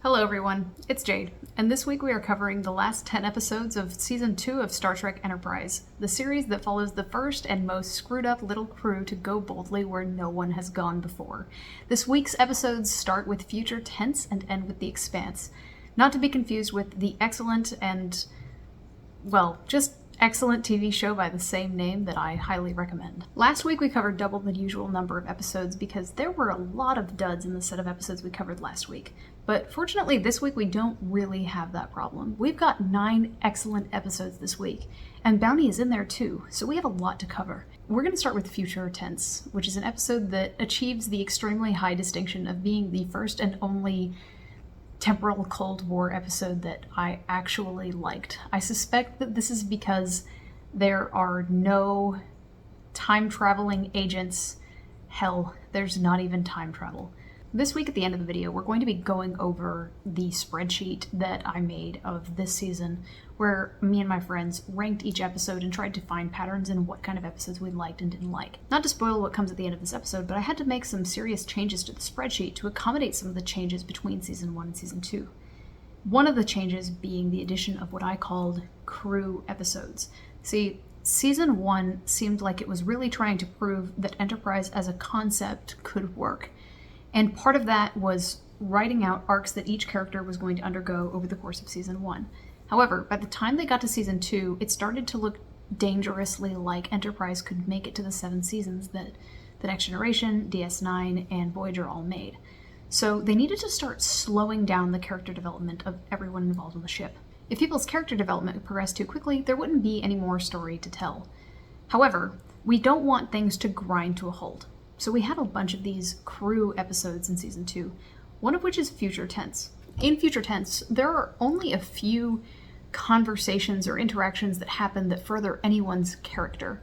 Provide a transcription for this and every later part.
Hello everyone, it's Jade, and this week we are covering the last 10 episodes of Season 2 of Star Trek Enterprise, the series that follows the first and most screwed up little crew to go boldly where no one has gone before. This week's episodes start with future tense and end with the Expanse, not to be confused with the excellent and, well, just excellent TV show by the same name that I highly recommend. Last week we covered double the usual number of episodes because there were a lot of duds in the set of episodes we covered last week. But fortunately this week we don't really have that problem. We've got 9 excellent episodes this week, and Bounty is in there too, so we have a lot to cover. We're going to start with Future Tense, which is an episode that achieves the extremely high distinction of being the first and only temporal Cold War episode that I actually liked. I suspect that this is because there are no time-traveling agents. Hell, there's not even time travel. This week at the end of the video, we're going to be going over the spreadsheet that I made of this season, where me and my friends ranked each episode and tried to find patterns in what kind of episodes we liked and didn't like. Not to spoil what comes at the end of this episode, but I had to make some serious changes to the spreadsheet to accommodate some of the changes between Season 1 and Season 2. One of the changes being the addition of what I called crew episodes. See, Season 1 seemed like it was really trying to prove that Enterprise as a concept could work. And part of that was writing out arcs that each character was going to undergo over the course of Season 1. However, by the time they got to Season 2, it started to look dangerously like Enterprise could make it to the 7 seasons that The Next Generation, DS9, and Voyager all made. So they needed to start slowing down the character development of everyone involved on the ship. If people's character development progressed too quickly, there wouldn't be any more story to tell. However, we don't want things to grind to a halt. So we have a bunch of these crew episodes in Season 2, one of which is Future Tense. In Future Tense, there are only a few conversations or interactions that happen that further anyone's character.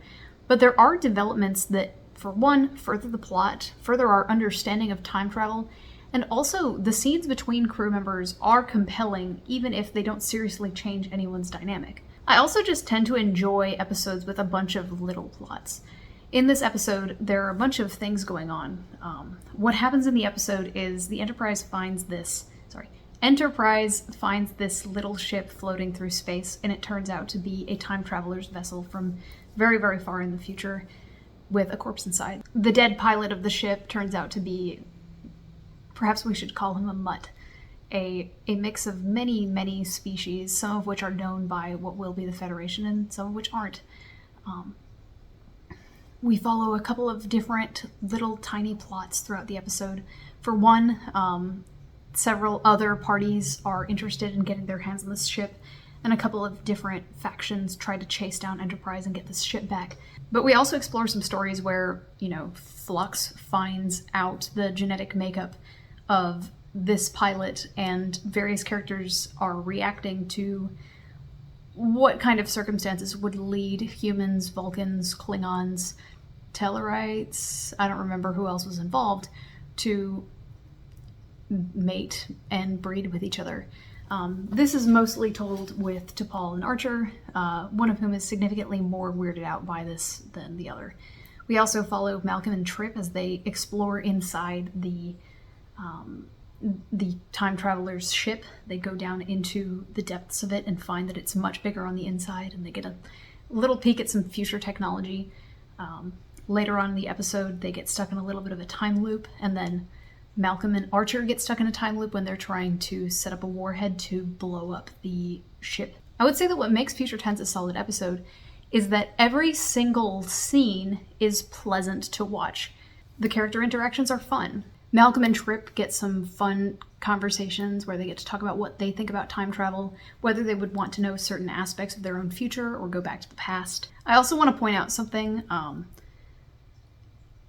But there are developments that, for one, further the plot, further our understanding of time travel, and also the scenes between crew members are compelling even if they don't seriously change anyone's dynamic. I also just tend to enjoy episodes with a bunch of little plots. In this episode, there are a bunch of things going on. What happens in the episode is the Enterprise finds this little ship floating through space, and it turns out to be a time traveler's vessel from very, very far in the future with a corpse inside. The dead pilot of the ship turns out to be, perhaps we should call him a mutt, a mix of many, many species, some of which are known by what will be the Federation and some of which aren't. We follow a couple of different little tiny plots throughout the episode. For one, several other parties are interested in getting their hands on this ship, and a couple of different factions try to chase down Enterprise and get this ship back. But we also explore some stories where, Flux finds out the genetic makeup of this pilot, and various characters are reacting to what kind of circumstances would lead humans, Vulcans, Klingons, Tellarites, I don't remember who else was involved, to mate and breed with each other. This is mostly told with T'Pol and Archer, one of whom is significantly more weirded out by this than the other. We also follow Malcolm and Trip as they explore inside the time traveler's ship. They go down into the depths of it and find that it's much bigger on the inside, and they get a little peek at some future technology. Later on in the episode, they get stuck in a little bit of a time loop, and then Malcolm and Archer get stuck in a time loop when they're trying to set up a warhead to blow up the ship. I would say that what makes Future Tense a solid episode is that every single scene is pleasant to watch. The character interactions are fun. Malcolm and Trip get some fun conversations where they get to talk about what they think about time travel, whether they would want to know certain aspects of their own future or go back to the past. I also want to point out something.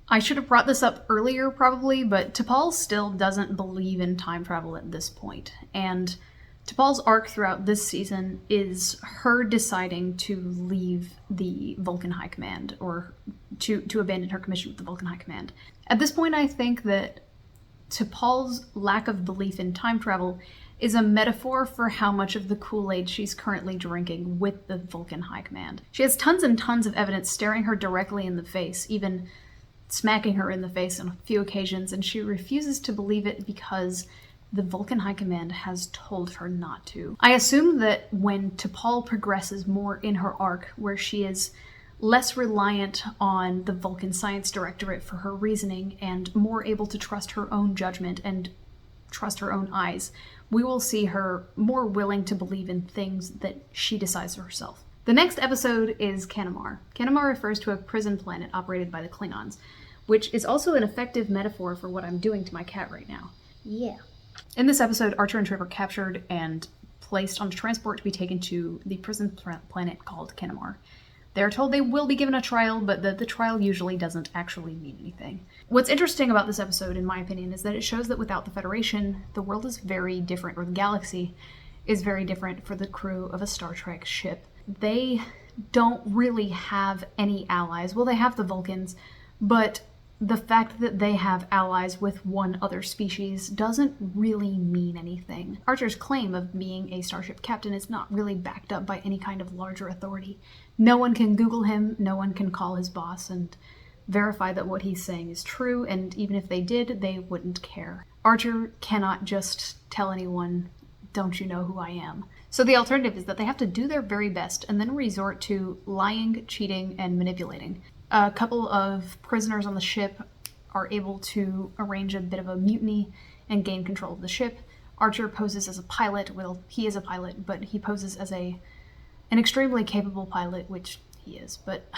I should have brought this up earlier probably, but T'Pol still doesn't believe in time travel at this point. And T'Pol's arc throughout this season is her deciding to leave the Vulcan High Command, or to abandon her commission with the Vulcan High Command. At this point, I think that T'Pol's lack of belief in time travel is a metaphor for how much of the Kool-Aid she's currently drinking with the Vulcan High Command. She has tons and tons of evidence staring her directly in the face, even smacking her in the face on a few occasions, and she refuses to believe it because the Vulcan High Command has told her not to. I assume that when T'Pol progresses more in her arc, where she is less reliant on the Vulcan Science Directorate for her reasoning and more able to trust her own judgment and trust her own eyes, we will see her more willing to believe in things that she decides herself. The next episode is Canamar. Canamar refers to a prison planet operated by the Klingons, which is also an effective metaphor for what I'm doing to my cat right now. Yeah. In this episode, Archer and Trip are captured and placed on a transport to be taken to the prison planet called Canamar. They're told they will be given a trial, but the trial usually doesn't actually mean anything. What's interesting about this episode, in my opinion, is that it shows that without the Federation, the world is very different, or the galaxy is very different for the crew of a Star Trek ship. They don't really have any allies. Well, they have the Vulcans, but the fact that they have allies with one other species doesn't really mean anything. Archer's claim of being a starship captain is not really backed up by any kind of larger authority. No one can Google him, no one can call his boss and verify that what he's saying is true, and even if they did, they wouldn't care. Archer cannot just tell anyone, "Don't you know who I am?" So the alternative is that they have to do their very best and then resort to lying, cheating, and manipulating. A couple of prisoners on the ship are able to arrange a bit of a mutiny and gain control of the ship. Archer poses as a pilot. Well, he is a pilot, but he poses as an extremely capable pilot, which he is. But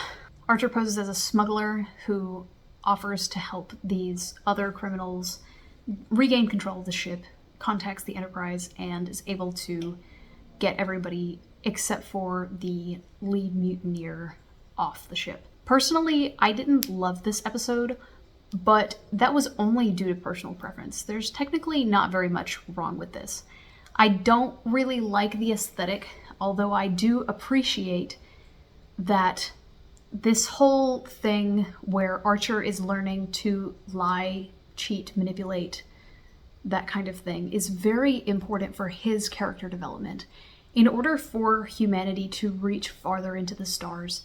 Archer poses as a smuggler who offers to help these other criminals regain control of the ship, contacts the Enterprise, and is able to get everybody except for the lead mutineer off the ship. Personally, I didn't love this episode, but that was only due to personal preference. There's technically not very much wrong with this. I don't really like the aesthetic, although I do appreciate that this whole thing where Archer is learning to lie, cheat, manipulate, that kind of thing, is very important for his character development. In order for humanity to reach farther into the stars,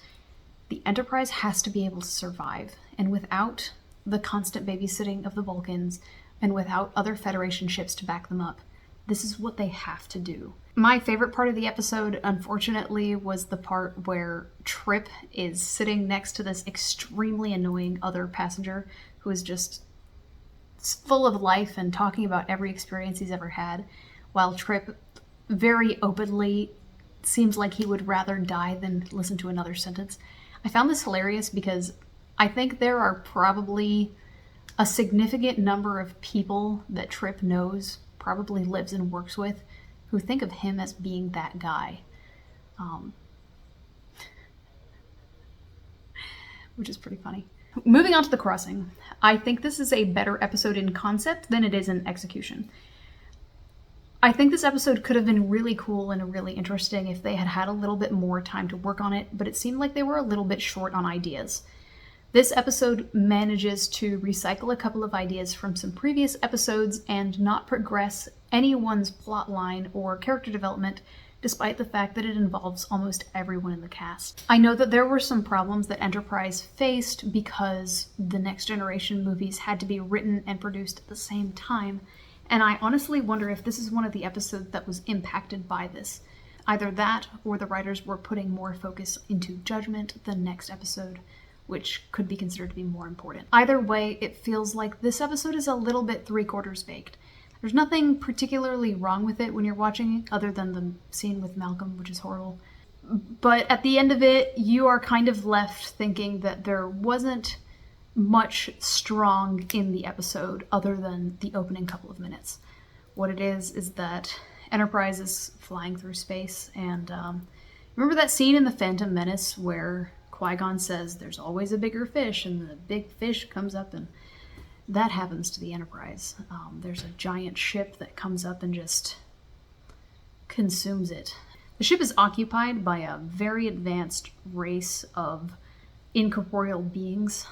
the Enterprise has to be able to survive, and without the constant babysitting of the Vulcans, and without other Federation ships to back them up, this is what they have to do. My favorite part of the episode, unfortunately, was the part where Trip is sitting next to this extremely annoying other passenger who is just full of life and talking about every experience he's ever had, while Trip very openly seems like he would rather die than listen to another sentence. I found this hilarious because I think there are probably a significant number of people that Trip knows, probably lives and works with, who think of him as being that guy. Which is pretty funny. Moving on to The Crossing. I think this is a better episode in concept than it is in execution. I think this episode could have been really cool and really interesting if they had had a little bit more time to work on it, but it seemed like they were a little bit short on ideas. This episode manages to recycle a couple of ideas from some previous episodes and not progress anyone's plot line or character development, despite the fact that it involves almost everyone in the cast. I know that there were some problems that Enterprise faced because the Next Generation movies had to be written and produced at the same time, and I honestly wonder if this is one of the episodes that was impacted by this. Either that, or the writers were putting more focus into Judgment the next episode, which could be considered to be more important. Either way, it feels like this episode is a little bit three-quarters baked. There's nothing particularly wrong with it when you're watching it, other than the scene with Malcolm, which is horrible. But at the end of it, you are kind of left thinking that there wasn't much strong in the episode other than the opening couple of minutes. What it is that Enterprise is flying through space, and remember that scene in The Phantom Menace where Qui-Gon says there's always a bigger fish, and the big fish comes up, and that happens to the Enterprise. There's a giant ship that comes up and just consumes it. The ship is occupied by a very advanced race of incorporeal beings.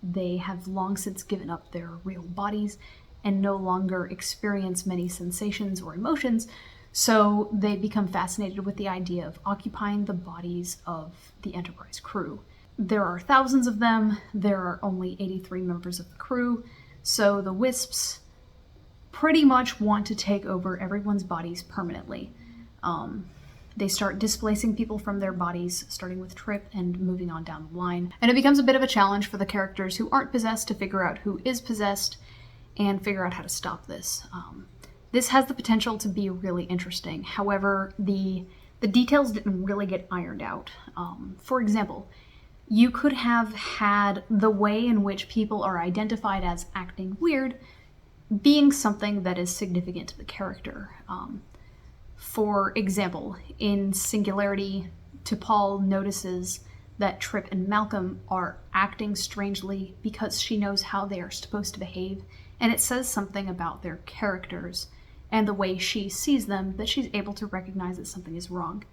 They have long since given up their real bodies and no longer experience many sensations or emotions, so they become fascinated with the idea of occupying the bodies of the Enterprise crew. There are thousands of them. There are only 83 members of the crew, so the Wisps pretty much want to take over everyone's bodies permanently. They start displacing people from their bodies, starting with Trip and moving on down the line. And it becomes a bit of a challenge for the characters who aren't possessed to figure out who is possessed and figure out how to stop this. This has the potential to be really interesting. However, the details didn't really get ironed out. For example, you could have had the way in which people are identified as acting weird being something that is significant to the character. For example, in Singularity, T'Pol notices that Trip and Malcolm are acting strangely because she knows how they are supposed to behave, and it says something about their characters and the way she sees them that she's able to recognize that something is wrong.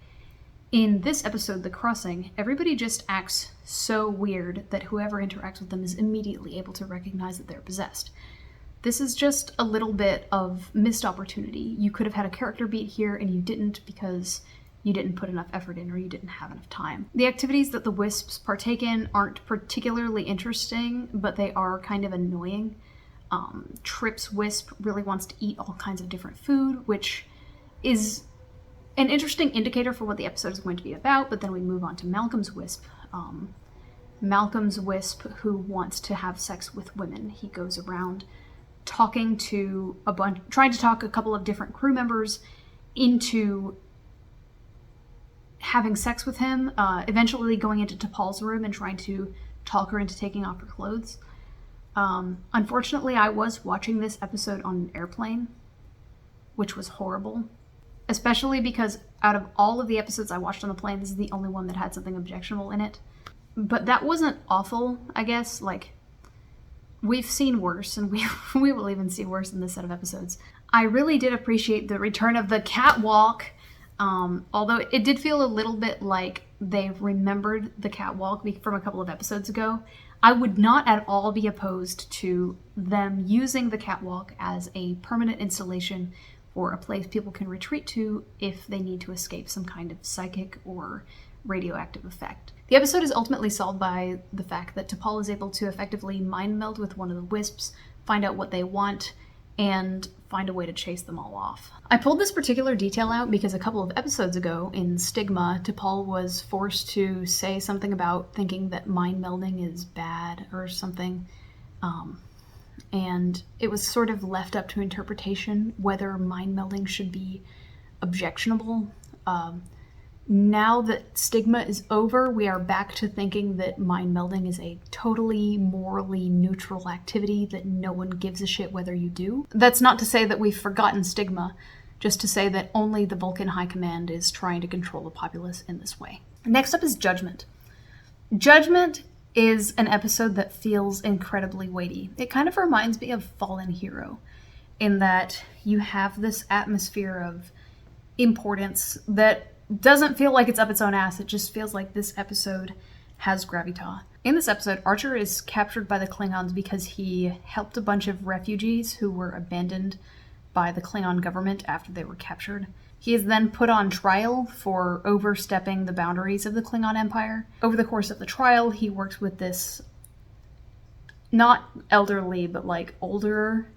In this episode, The Crossing, everybody just acts so weird that whoever interacts with them is immediately able to recognize that they're possessed. This is just a little bit of missed opportunity. You could have had a character beat here and you didn't because you didn't put enough effort in or you didn't have enough time. The activities that the Wisps partake in aren't particularly interesting, but they are kind of annoying. Trip's Wisp really wants to eat all kinds of different food, which is an interesting indicator for what the episode is going to be about, but then we move on to Malcolm's Wisp. Malcolm's Wisp, who wants to have sex with women. He goes around trying to talk a couple of different crew members into having sex with him, eventually going into T'Pol's room and trying to talk her into taking off her clothes. Unfortunately, I was watching this episode on an airplane, which was horrible. Especially because out of all of the episodes I watched on the plane, this is the only one that had something objectionable in it. But that wasn't awful, I guess. Like, we've seen worse, and we will even see worse in this set of episodes. I really did appreciate the return of the catwalk, although it did feel a little bit like they remembered the catwalk from a couple of episodes ago. I would not at all be opposed to them using the catwalk as a permanent installation or a place people can retreat to if they need to escape some kind of psychic or radioactive effect. The episode is ultimately solved by the fact that T'Pol is able to effectively mind meld with one of the Wisps, find out what they want, and find a way to chase them all off. I pulled this particular detail out because a couple of episodes ago in Stigma, T'Pol was forced to say something about thinking that mind melding is bad or something. And it was sort of left up to interpretation whether mind melding should be objectionable. Now that Stigma is over, we are back to thinking that mind melding is a totally morally neutral activity that no one gives a shit whether you do. That's not to say that we've forgotten Stigma, just to say that only the Vulcan High Command is trying to control the populace in this way. Next up is Judgment. Judgment is an episode that feels incredibly weighty. It kind of reminds me of Fallen Hero, in that you have this atmosphere of importance that doesn't feel like it's up its own ass. It just feels like this episode has gravitas. In this episode, Archer is captured by the Klingons because he helped a bunch of refugees who were abandoned by the Klingon government after they were captured. He is then put on trial for overstepping the boundaries of the Klingon Empire. Over the course of the trial, he works with this not elderly, but like older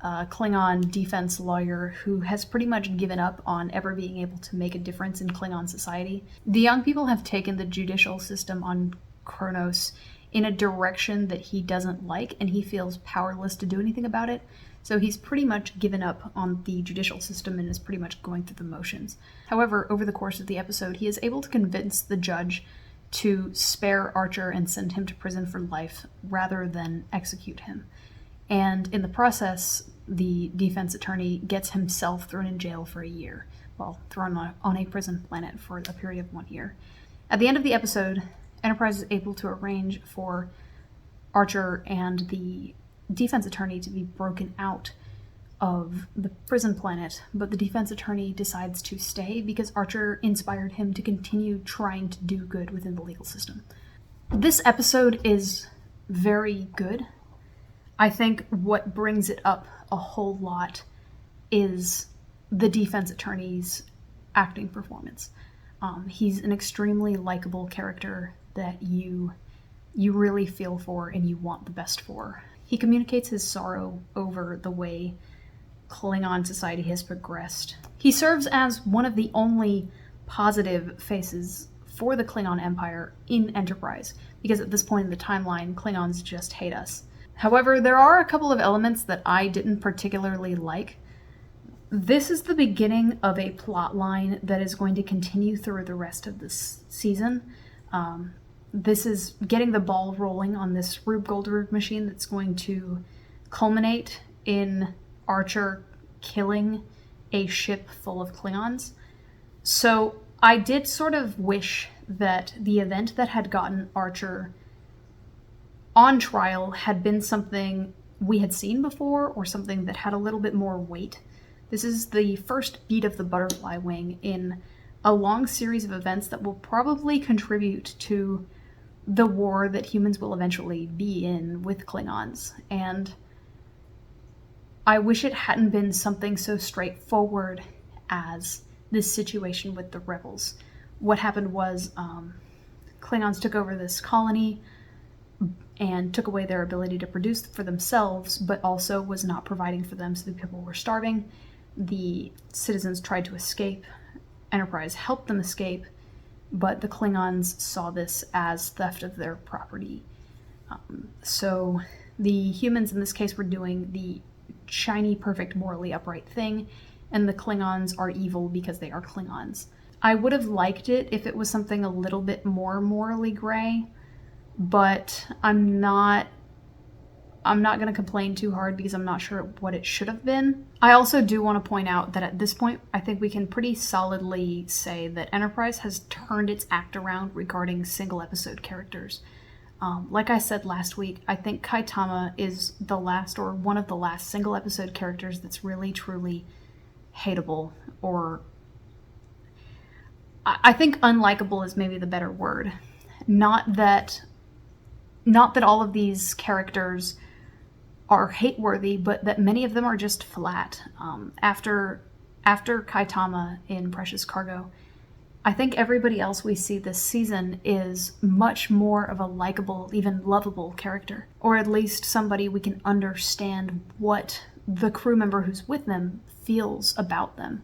Klingon defense lawyer who has pretty much given up on ever being able to make a difference in Klingon society. The young people have taken the judicial system on Kronos in a direction that he doesn't like, and he feels powerless to do anything about it. So he's pretty much given up on the judicial system and is pretty much going through the motions. However, over the course of the episode, he is able to convince the judge to spare Archer and send him to prison for life rather than execute him. And in the process, the defense attorney gets himself thrown in jail for a year. Well, thrown on a prison planet for a period of 1 year. At the end of the episode, Enterprise is able to arrange for Archer and the defense attorney to be broken out of the prison planet, but the defense attorney decides to stay because Archer inspired him to continue trying to do good within the legal system. This episode is very good. I think what brings it up a whole lot is the defense attorney's acting performance. He's an extremely likable character that you really feel for and you want the best for. He communicates his sorrow over the way Klingon society has progressed. He serves as one of the only positive faces for the Klingon Empire in Enterprise, because at this point in the timeline, Klingons just hate us. However, there are a couple of elements that I didn't particularly like. This is the beginning of a plot line that is going to continue through the rest of this season. This is getting the ball rolling on this Rube Goldberg machine that's going to culminate in Archer killing a ship full of Klingons. So I did sort of wish that the event that had gotten Archer on trial had been something we had seen before, or something that had a little bit more weight. This is the first beat of the butterfly wing in a long series of events that will probably contribute to the war that humans will eventually be in with Klingons. And I wish it hadn't been something so straightforward as this situation with the rebels. What happened was Klingons took over this colony and took away their ability to produce for themselves, but also was not providing for them, so the people were starving. The citizens tried to escape. Enterprise helped them escape, but the Klingons saw this as theft of their property. So the humans in this case were doing the shiny, perfect, morally upright thing, and the Klingons are evil because they are Klingons. I would have liked it if it was something a little bit more morally gray, but I'm not going to complain too hard because I'm not sure what it should have been. I also do want to point out that at this point, I think we can pretty solidly say that Enterprise has turned its act around regarding single episode characters. Like I said last week, I think Kaitama is the last, or one of the last, single episode characters that's really, truly hateable, or I think unlikable is maybe the better word. Not that all of these characters are hate-worthy, but that many of them are just flat. After Kaitama in Precious Cargo, I think everybody else we see this season is much more of a likable, even lovable character. Or at least somebody we can understand what the crew member who's with them feels about them.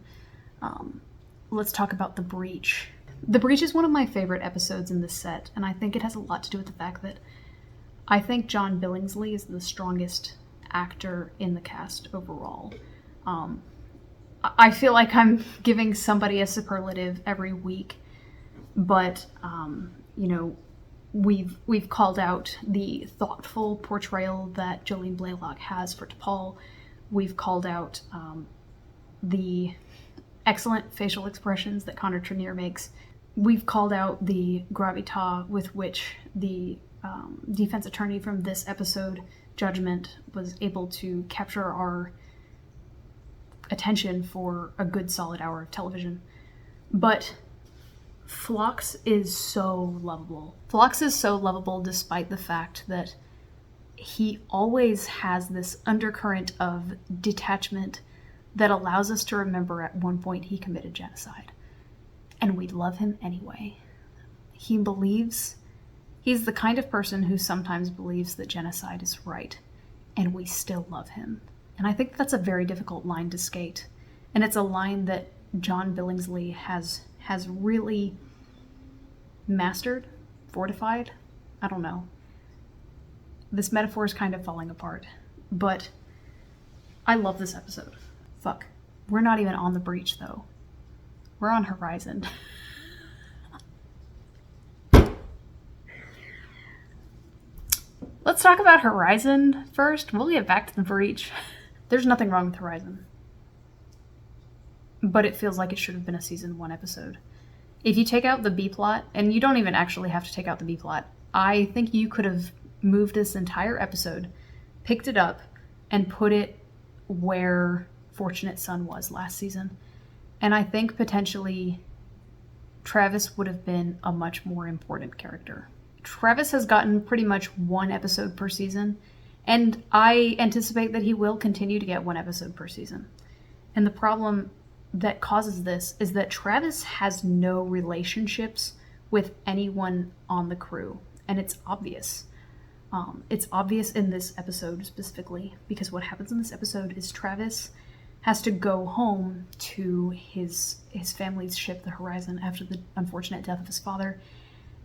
Let's talk about The Breach. The Breach is one of my favorite episodes in this set, and I think it has a lot to do with the fact that I think John Billingsley is the strongest actor in the cast overall. I feel like I'm giving somebody a superlative every week, but we've called out the thoughtful portrayal that Jolene Blalock has for T'Pol. We've called out the excellent facial expressions that Connor Trenier makes. We've called out the gravitas with which the defense attorney from this episode, Judgment, was able to capture our attention for a good solid hour of television. But Phlox is so lovable. Phlox is so lovable despite the fact that he always has this undercurrent of detachment that allows us to remember at one point he committed genocide. And we love him anyway. He's the kind of person who sometimes believes that genocide is right, and we still love him. And I think that's a very difficult line to skate. And it's a line that John Billingsley has really mastered, fortified. I don't know. This metaphor is kind of falling apart. But I love this episode. Fuck. We're not even on The Breach, though. We're on Horizon. Let's talk about Horizon first. We'll get back to The Breach. There's nothing wrong with Horizon. But it feels like it should have been a season 1 episode. If you take out the B-plot, and you don't even actually have to take out the B-plot, I think you could have moved this entire episode, picked it up, and put it where Fortunate Son was last season. And I think potentially Travis would have been a much more important character. Travis has gotten pretty much 1 episode per season, and I anticipate that he will continue to get 1 episode per season. And the problem that causes this is that Travis has no relationships with anyone on the crew, and it's obvious. It's obvious in this episode specifically, because what happens in this episode is Travis has to go home to his family's ship, the Horizon, after the unfortunate death of his father,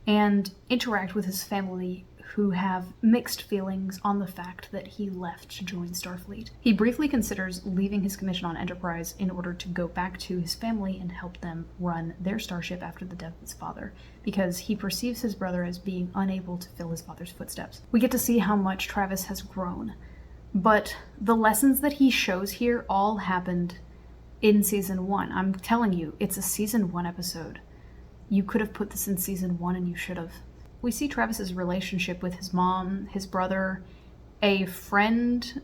and interact with his family, who have mixed feelings on the fact that he left to join Starfleet. He briefly considers leaving his commission on Enterprise in order to go back to his family and help them run their starship after the death of his father, because he perceives his brother as being unable to fill his father's footsteps. We get to see how much Travis has grown, but the lessons that he shows here all happened in Season 1. I'm telling you, it's a Season 1 episode. You could have put this in Season 1 and you should have. We see Travis's relationship with his mom, his brother, a friend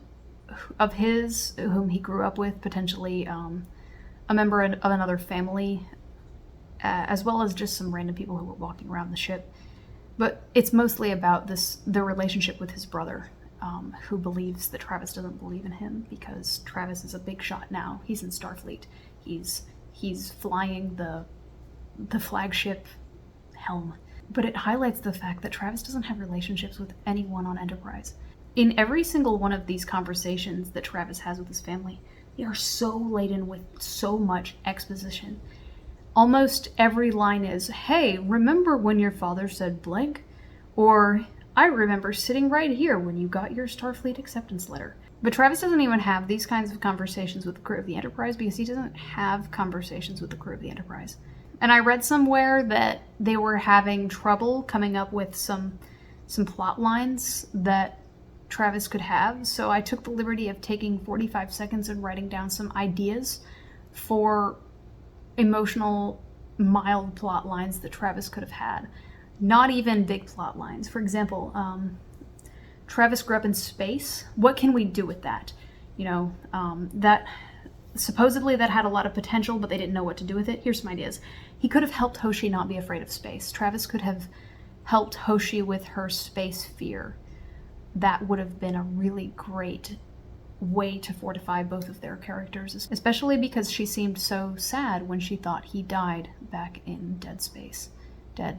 of his whom he grew up with, potentially a member of another family, as well as just some random people who were walking around the ship. But it's mostly about the relationship with his brother, who believes that Travis doesn't believe in him because Travis is a big shot now. He's in Starfleet. He's flying the flagship Helm. But it highlights the fact that Travis doesn't have relationships with anyone on Enterprise. In every single one of these conversations that Travis has with his family, they are so laden with so much exposition. Almost every line is, "Hey, remember when your father said blank?" Or, "I remember sitting right here when you got your Starfleet acceptance letter." But Travis doesn't even have these kinds of conversations with the crew of the Enterprise because he doesn't have conversations with the crew of the Enterprise. And I read somewhere that they were having trouble coming up with some plot lines that Travis could have, so I took the liberty of taking 45 seconds and writing down some ideas for emotional, mild plot lines that Travis could have had. Not even big plot lines. For example, Travis grew up in space. What can we do with that? That supposedly that had a lot of potential, but they didn't know what to do with it. Here's some ideas. He could have helped Hoshi not be afraid of space. Travis could have helped Hoshi with her space fear. That would have been a really great way to fortify both of their characters, especially because she seemed so sad when she thought he died back in Dead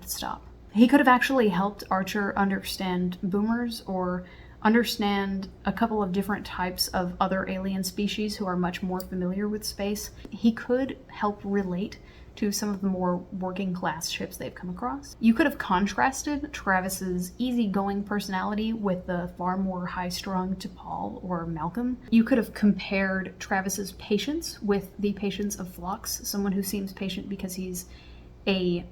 Stop. He could have actually helped Archer understand boomers or understand a couple of different types of other alien species who are much more familiar with space. He could help relate to some of the more working class ships they've come across. You could have contrasted Travis's easygoing personality with the far more high-strung T'Pol or Malcolm. You could have compared Travis's patience with the patience of Phlox, someone who seems patient because he's a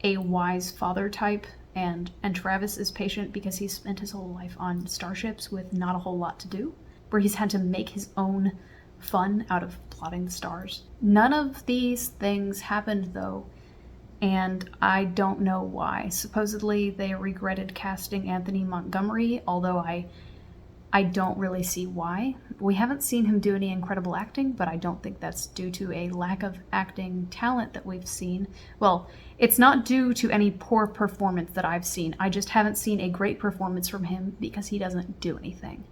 wise father type, and Travis is patient because he's spent his whole life on starships with not a whole lot to do, where he's had to make his own fun out of plotting the stars. None of these things happened, though, and I don't know why. Supposedly they regretted casting Anthony Montgomery, although I don't really see why. We haven't seen him do any incredible acting, but I don't think that's due to a lack of acting talent that we've seen. Well, it's not due to any poor performance that I've seen. I just haven't seen a great performance from him because he doesn't do anything.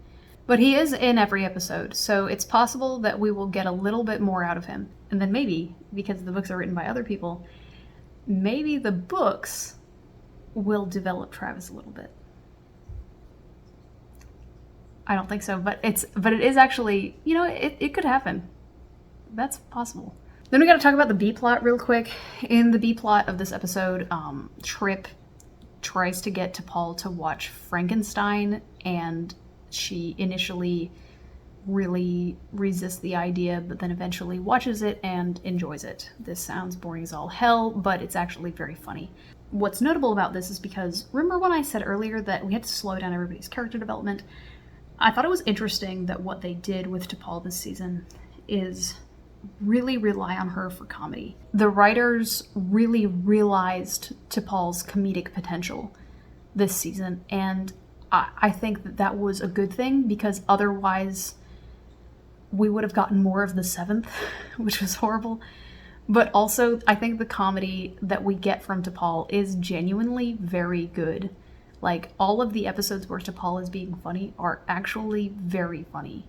But he is in every episode, so it's possible that we will get a little bit more out of him. And then maybe, because the books are written by other people, maybe the books will develop Travis a little bit. I don't think so, but it is actually, it could happen. That's possible. Then we gotta talk about the B-plot real quick. In the B-plot of this episode, Trip tries to get T'Pol to watch Frankenstein, and she initially really resists the idea, but then eventually watches it and enjoys it. This sounds boring as all hell, but it's actually very funny. What's notable about this is because, remember when I said earlier that we had to slow down everybody's character development? I thought it was interesting that what they did with T'Pol this season is really rely on her for comedy. The writers really realized T'Pol's comedic potential this season, and I think that was a good thing, because otherwise we would have gotten more of the seventh, which was horrible. But also, I think the comedy that we get from T'Pol is genuinely very good. Like, all of the episodes where T'Pol is being funny are actually very funny.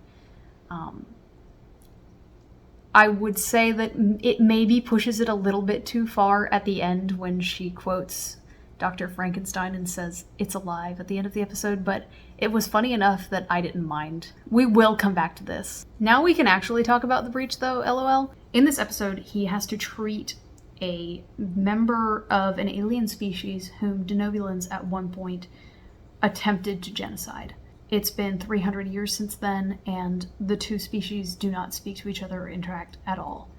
I would say that it maybe pushes it a little bit too far at the end when she quotes Dr. Frankenstein and says, "It's alive," at the end of the episode, but It was funny enough that I didn't mind. We will come back to this. Now we can actually talk about the breach though, LOL. In this episode, he has to treat a member of an alien species whom Denobulans at one point attempted to genocide. It's been 300 years since then, and the two species do not speak to each other or interact at all.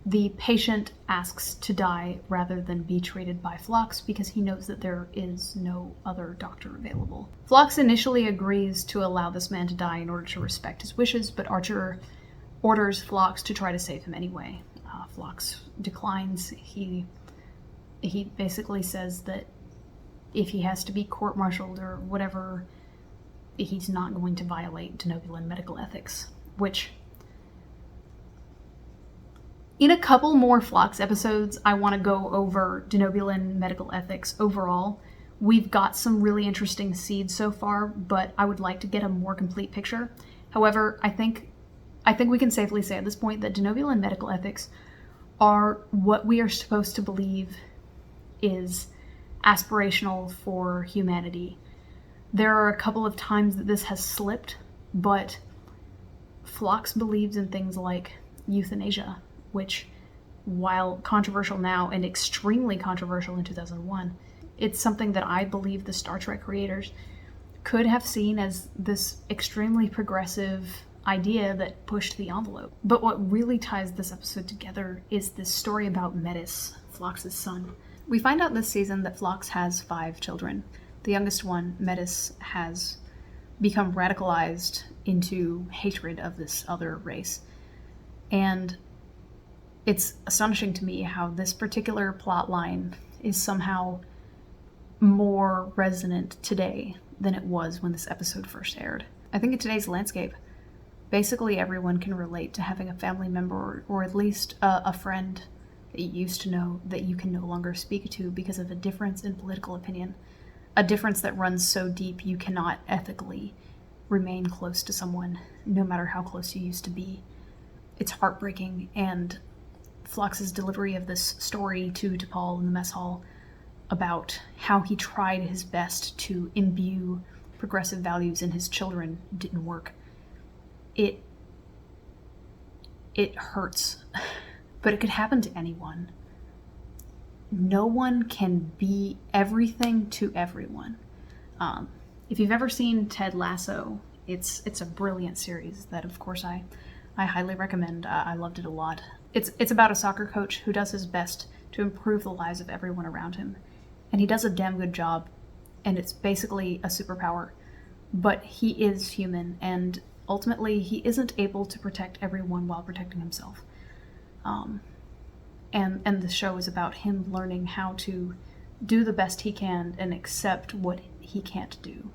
The patient asks to die rather than be treated by Phlox because he knows that there is no other doctor available. Phlox initially agrees to allow this man to die in order to respect his wishes, but Archer orders Phlox to try to save him anyway. Phlox declines. He basically says that if he has to be court-martialed or whatever, he's not going to violate Denobulan medical ethics, which... In a couple more Phlox episodes, I want to go over Denobulan medical ethics overall. We've got some really interesting seeds so far, but I would like to get a more complete picture. However, I think we can safely say at this point that Denobulan medical ethics are what we are supposed to believe is aspirational for humanity. There are a couple of times that this has slipped, but Phlox believes in things like euthanasia, which, while controversial now and extremely controversial in 2001, it's something that I believe the Star Trek creators could have seen as this extremely progressive idea that pushed the envelope. But what really ties this episode together is this story about Metis, Phlox's son. We find out this season that Phlox has 5 children. The youngest one, Metis, has become radicalized into hatred of this other race. And it's astonishing to me how this particular plot line is somehow more resonant today than it was when this episode first aired. I think in today's landscape, basically everyone can relate to having a family member or at least a friend that you used to know that you can no longer speak to because of a difference in political opinion. A difference that runs so deep you cannot ethically remain close to someone, no matter how close you used to be. It's heartbreaking, and Phlox's delivery of this story to T'Pol in the mess hall about how he tried his best to imbue progressive values in his children didn't work. It hurts, but it could happen to anyone. No one can be everything to everyone. If you've ever seen Ted Lasso, it's a brilliant series that, of course, I highly recommend. I loved it a lot. It's about a soccer coach who does his best to improve the lives of everyone around him. And he does a damn good job, and it's basically a superpower. But he is human, and ultimately he isn't able to protect everyone while protecting himself. And the show is about him learning how to do the best he can and accept what he can't do.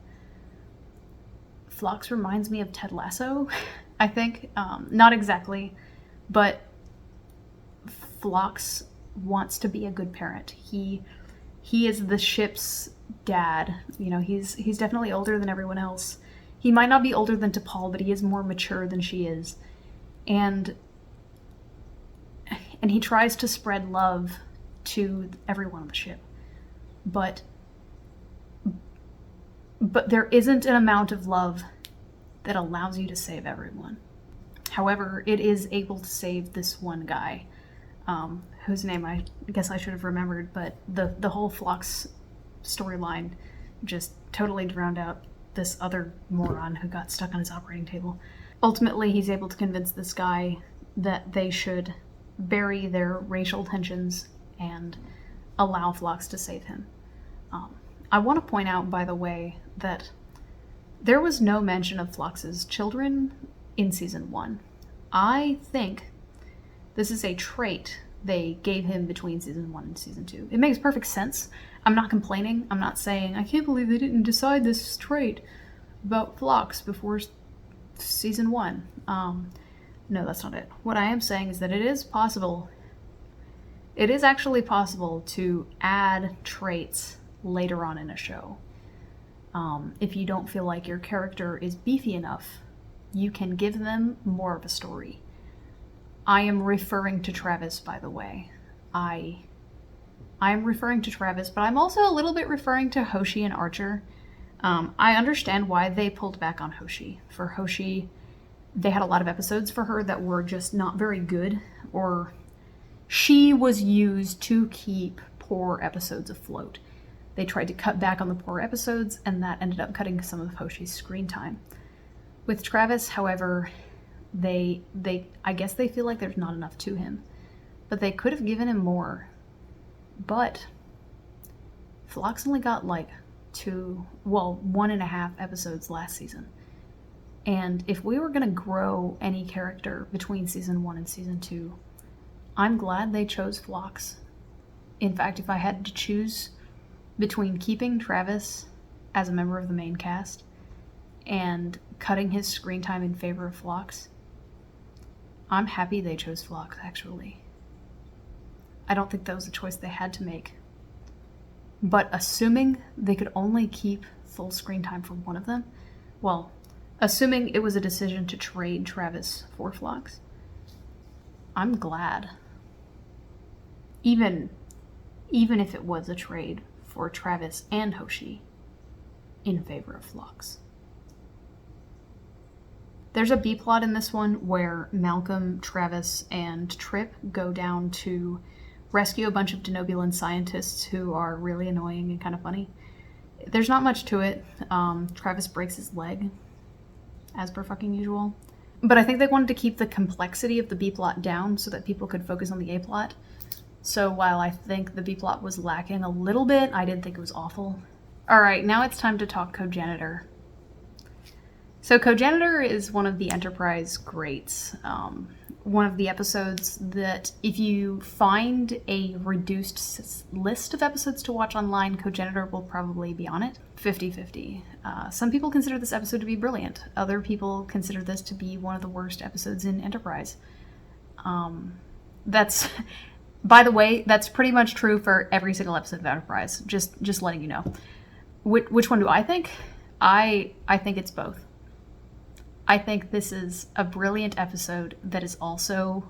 Phlox reminds me of Ted Lasso, I think. Not exactly, but Phlox wants to be a good parent. He is the ship's dad. You know, he's definitely older than everyone else. He might not be older than T'Pol, but he is more mature than she is. And he tries to spread love to everyone on the ship. But there isn't an amount of love that allows you to save everyone. However, it is able to save this one guy, whose name I guess I should have remembered, but the whole Phlox storyline just totally drowned out this other moron who got stuck on his operating table. Ultimately, he's able to convince this guy that they should bury their racial tensions and allow Phlox to save him. I want to point out, by the way, that there was no mention of Phlox's children in season 1. I think this is a trait they gave him between season 1 and season 2. It makes perfect sense. I'm not complaining. I'm not saying, I can't believe they didn't decide this trait about Phlox before season 1. No, that's not it. What I am saying is that it is possible. It is actually possible to add traits later on in a show. If you don't feel like your character is beefy enough, you can give them more of a story. I am referring to Travis, by the way. I'm referring to Travis, but I'm also a little bit referring to Hoshi and Archer. I understand why they pulled back on Hoshi. For Hoshi, they had a lot of episodes for her that were just not very good, or she was used to keep poor episodes afloat. They tried to cut back on the poor episodes, and that ended up cutting some of Hoshi's screen time. With Travis, however, I guess they feel like there's not enough to him, but they could have given him more. But Phlox only got like 1.5 episodes last season. And if we were going to grow any character between season 1 and season 2, I'm glad they chose Phlox. In fact, if I had to choose between keeping Travis as a member of the main cast and cutting his screen time in favor of Phlox, I'm happy they chose Phlox, actually. I don't think that was a choice they had to make. But assuming they could only keep full screen time for one of them, well, assuming it was a decision to trade Travis for Phlox, I'm glad. Even if it was a trade for Travis and Hoshi in favor of Phlox. There's a B-plot in this one where Malcolm, Travis, and Trip go down to rescue a bunch of Denobulan scientists who are really annoying and kind of funny. There's not much to it. Travis breaks his leg, as per fucking usual. But I think they wanted to keep the complexity of the B-plot down so that people could focus on the A-plot. So while I think the B-plot was lacking a little bit, I didn't think it was awful. Alright, now it's time to talk Cogenitor. So Cogenitor is one of the Enterprise greats. One of the episodes that, if you find a reduced list of episodes to watch online, Cogenitor will probably be on it. 50-50. Some people consider this episode to be brilliant. Other people consider this to be one of the worst episodes in Enterprise. That's... By the way, that's pretty much true for every single episode of Enterprise. Just letting you know. Which one do I think? I think it's both. I think this is a brilliant episode that is also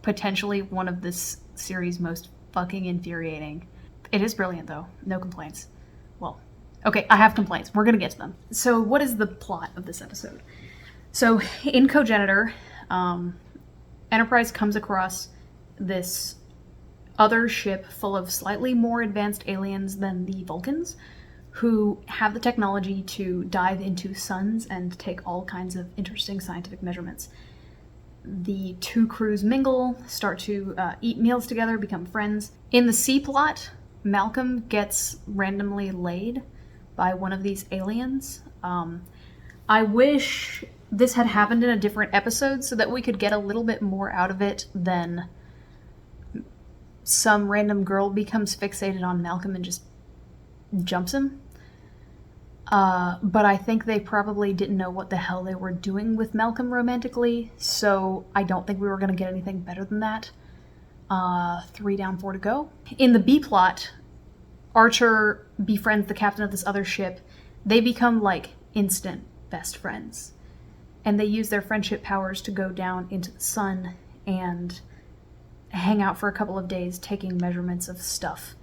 potentially one of this series' most fucking infuriating. It is brilliant, though. No complaints. Well, okay, I have complaints. We're gonna get to them. So what is the plot of this episode? So in Cogenitor, Enterprise comes across this other ship full of slightly more advanced aliens than the Vulcans, who have the technology to dive into suns and take all kinds of interesting scientific measurements. The two crews mingle, start to eat meals together, become friends. In the C plot, Malcolm gets randomly laid by one of these aliens. I wish this had happened in a different episode so that we could get a little bit more out of it than some random girl becomes fixated on Malcolm and just jumps him. But I think they probably didn't know what the hell they were doing with Malcolm romantically, so I don't think we were going to get anything better than that. 3 down, 4 to go. In the B plot, Archer befriends the captain of this other ship. They become like instant best friends. And they use their friendship powers to go down into the sun and hang out for a couple of days taking measurements of stuff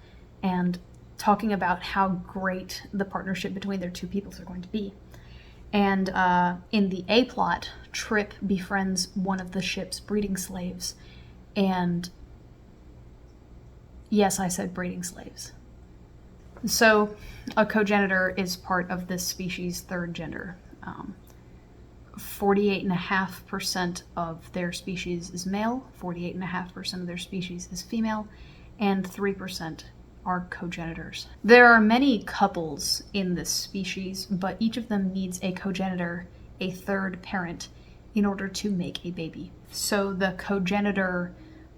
and talking about how great the partnership between their two peoples are going to be. And in the A plot, Trip befriends one of the ship's breeding slaves. And yes, I said breeding slaves. So a cogenitor is part of this species' third gender. 48.5% of their species is male, 48.5% of their species is female, and 3% are cogenitors. There are many couples in this species, but each of them needs a cogenitor, a third parent, in order to make a baby. So the cogenitor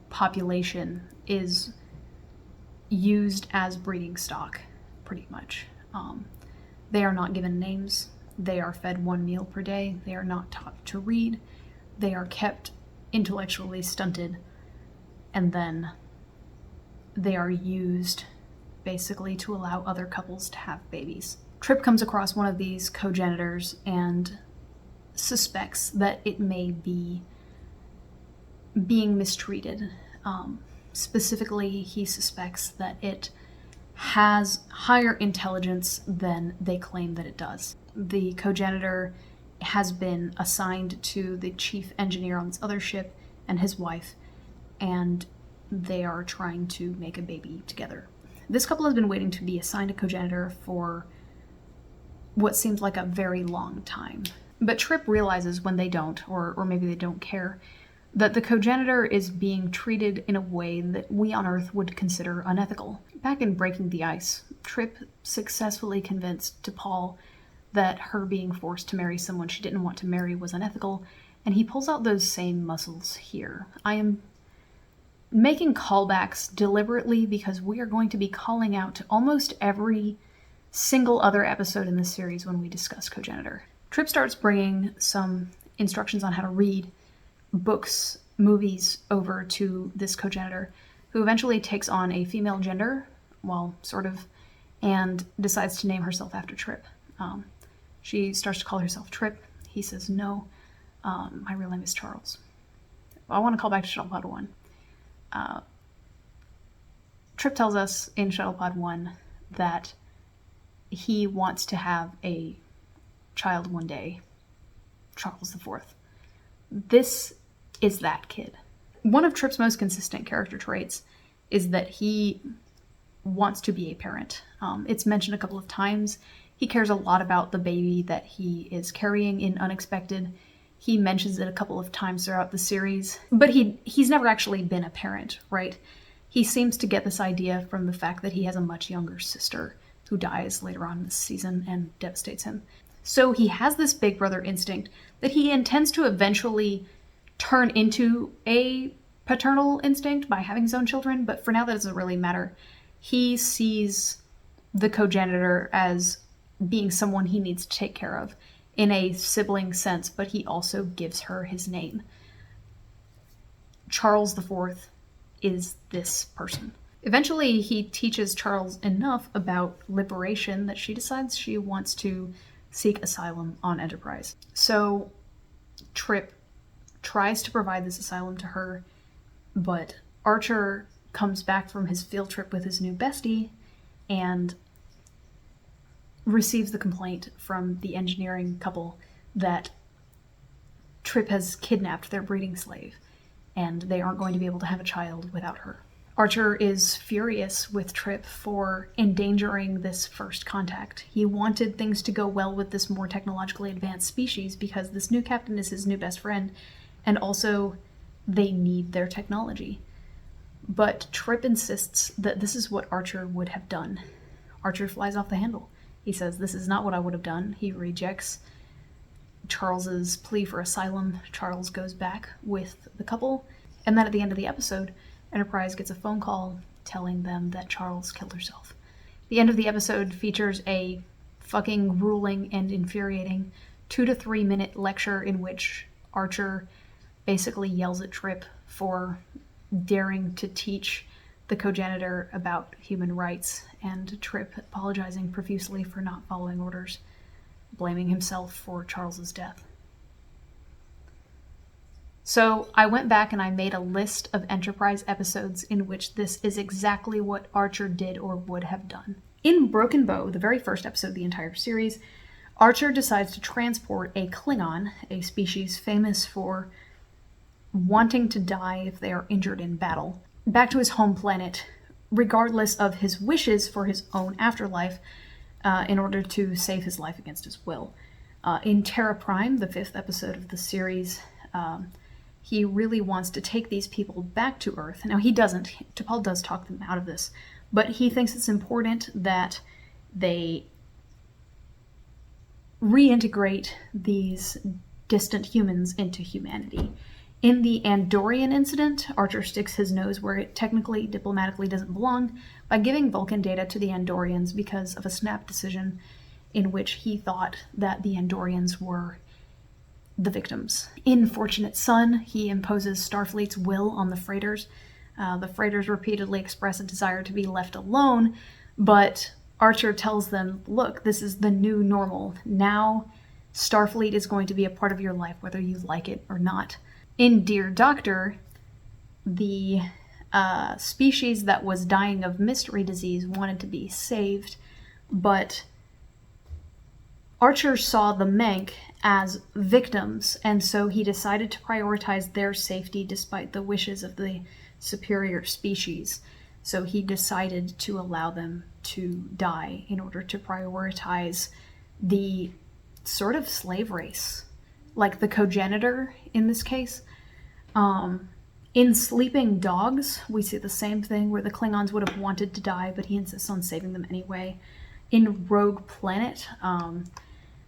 population is used as breeding stock, pretty much. They are not given names. They are fed 1 meal per day. They are not taught to read. They are kept intellectually stunted. And then they are used basically to allow other couples to have babies. Trip comes across one of these cogenitors and suspects that it may be being mistreated. Specifically, he suspects that it has higher intelligence than they claim that it does. The co-janitor has been assigned to the chief engineer on this other ship and his wife, and they are trying to make a baby together. This couple has been waiting to be assigned a co-janitor for what seems like a very long time. But Trip realizes when they don't, or maybe they don't care, that the co-janitor is being treated in a way that we on Earth would consider unethical. Back in Breaking the Ice, Trip successfully convinced T'Pol that her being forced to marry someone she didn't want to marry was unethical, and he pulls out those same muscles here. I am making callbacks deliberately because we are going to be calling out to almost every single other episode in this series when we discuss co-janitor. Trip starts bringing some instructions on how to read books, movies over to this co-janitor, who eventually takes on a female gender, well, sort of, and decides to name herself after Trip. She starts to call herself Trip. He says, no, my real name is Charles. I want to call back to Shuttlepod 1. Trip tells us in Shuttlepod 1 that he wants to have a child one day, Charles IV. This is that kid. One of Trip's most consistent character traits is that he wants to be a parent. It's mentioned a couple of times. He cares a lot about the baby that he is carrying in Unexpected. He mentions it a couple of times throughout the series, but he's never actually been a parent, right? He seems to get this idea from the fact that he has a much younger sister who dies later on in this season and devastates him. So he has this big brother instinct that he intends to eventually turn into a paternal instinct by having his own children, but for now that doesn't really matter. He sees the co-janitor as being someone he needs to take care of in a sibling sense, but he also gives her his name. Charles IV is this person. Eventually, he teaches Charles enough about liberation that she decides she wants to seek asylum on Enterprise. So Trip tries to provide this asylum to her, but Archer comes back from his field trip with his new bestie and receives the complaint from the engineering couple that Trip has kidnapped their breeding slave, and they aren't going to be able to have a child without her. Archer is furious with Trip for endangering this first contact. He wanted things to go well with this more technologically advanced species because this new captain is his new best friend, and also they need their technology. But Trip insists that this is what Archer would have done. Archer flies off the handle. He says, this is not what I would have done. He rejects Charles's plea for asylum. Charles goes back with the couple, and then at the end of the episode, Enterprise gets a phone call telling them that Charles killed herself. The end of the episode features a fucking grueling and infuriating 2 to 3 minute lecture in which Archer basically yells at Trip for daring to teach the co-janitor about human rights, and Trip apologizing profusely for not following orders, blaming himself for Charles's death. So I went back and I made a list of Enterprise episodes in which this is exactly what Archer did or would have done. In Broken Bow, the very first episode of the entire series, Archer decides to transport a Klingon, a species famous for wanting to die if they are injured in battle, back to his home planet, regardless of his wishes for his own afterlife, in order to save his life against his will. In Terra Prime, the 5th episode of the series, he really wants to take these people back to Earth. Now, he doesn't. T'Pol does talk them out of this, but he thinks it's important that they reintegrate these distant humans into humanity. In the Andorian incident, Archer sticks his nose where it technically, diplomatically doesn't belong by giving Vulcan data to the Andorians because of a snap decision in which he thought that the Andorians were the victims. In Fortunate Son, he imposes Starfleet's will on the freighters. The freighters repeatedly express a desire to be left alone, but Archer tells them, look, this is the new normal. Now, Starfleet is going to be a part of your life, whether you like it or not. In Dear Doctor, the species that was dying of mystery disease wanted to be saved, but Archer saw the Menk as victims, and so he decided to prioritize their safety despite the wishes of the superior species. So he decided to allow them to die in order to prioritize the sort of slave race, like the cogenitor in this case. In Sleeping Dogs, we see the same thing where the Klingons would have wanted to die, but he insists on saving them anyway. In Rogue Planet,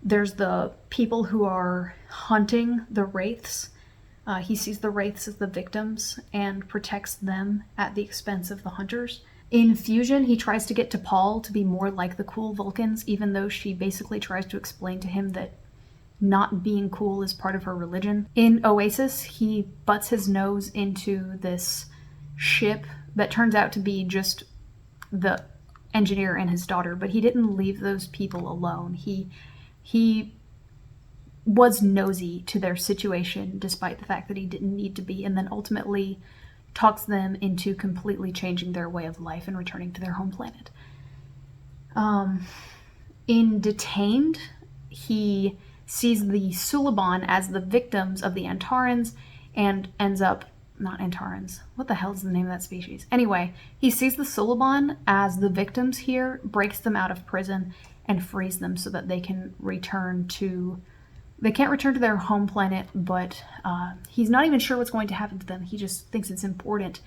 there's the people who are hunting the Wraiths. He sees the Wraiths as the victims and protects them at the expense of the hunters. In Fusion, he tries to get T'Pol to be more like the cool Vulcans, even though she basically tries to explain to him that not being cool is part of her religion. In Oasis, he butts his nose into this ship that turns out to be just the engineer and his daughter, but he didn't leave those people alone. He was nosy to their situation despite the fact that he didn't need to be, and then ultimately talks them into completely changing their way of life and returning to their home planet. In Detained, he sees the Suliban as the victims of the Antarans and ends up... Not Antarans. What the hell is the name of that species? Anyway, he sees the Suliban as the victims here, breaks them out of prison, and frees them so that they can return to... They can't return to their home planet, but he's not even sure what's going to happen to them. He just thinks it's important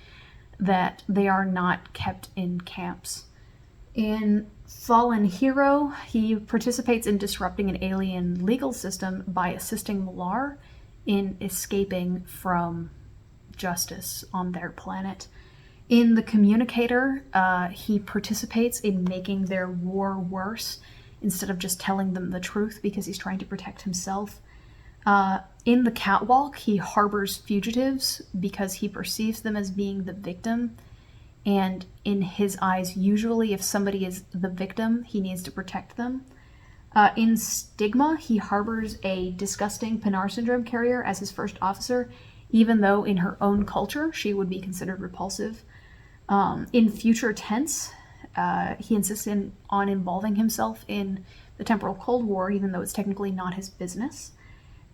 that they are not kept in camps. In Fallen Hero, he participates in disrupting an alien legal system by assisting Malar in escaping from justice on their planet. In The Communicator, he participates in making their war worse instead of just telling them the truth because he's trying to protect himself. In The Catwalk, he harbors fugitives because he perceives them as being the victim. And in his eyes, usually if somebody is the victim, he needs to protect them. In Stigma, he harbors a disgusting Pinar syndrome carrier as his first officer, even though in her own culture she would be considered repulsive. In Future Tense, he insists on involving himself in the Temporal Cold War, even though it's technically not his business.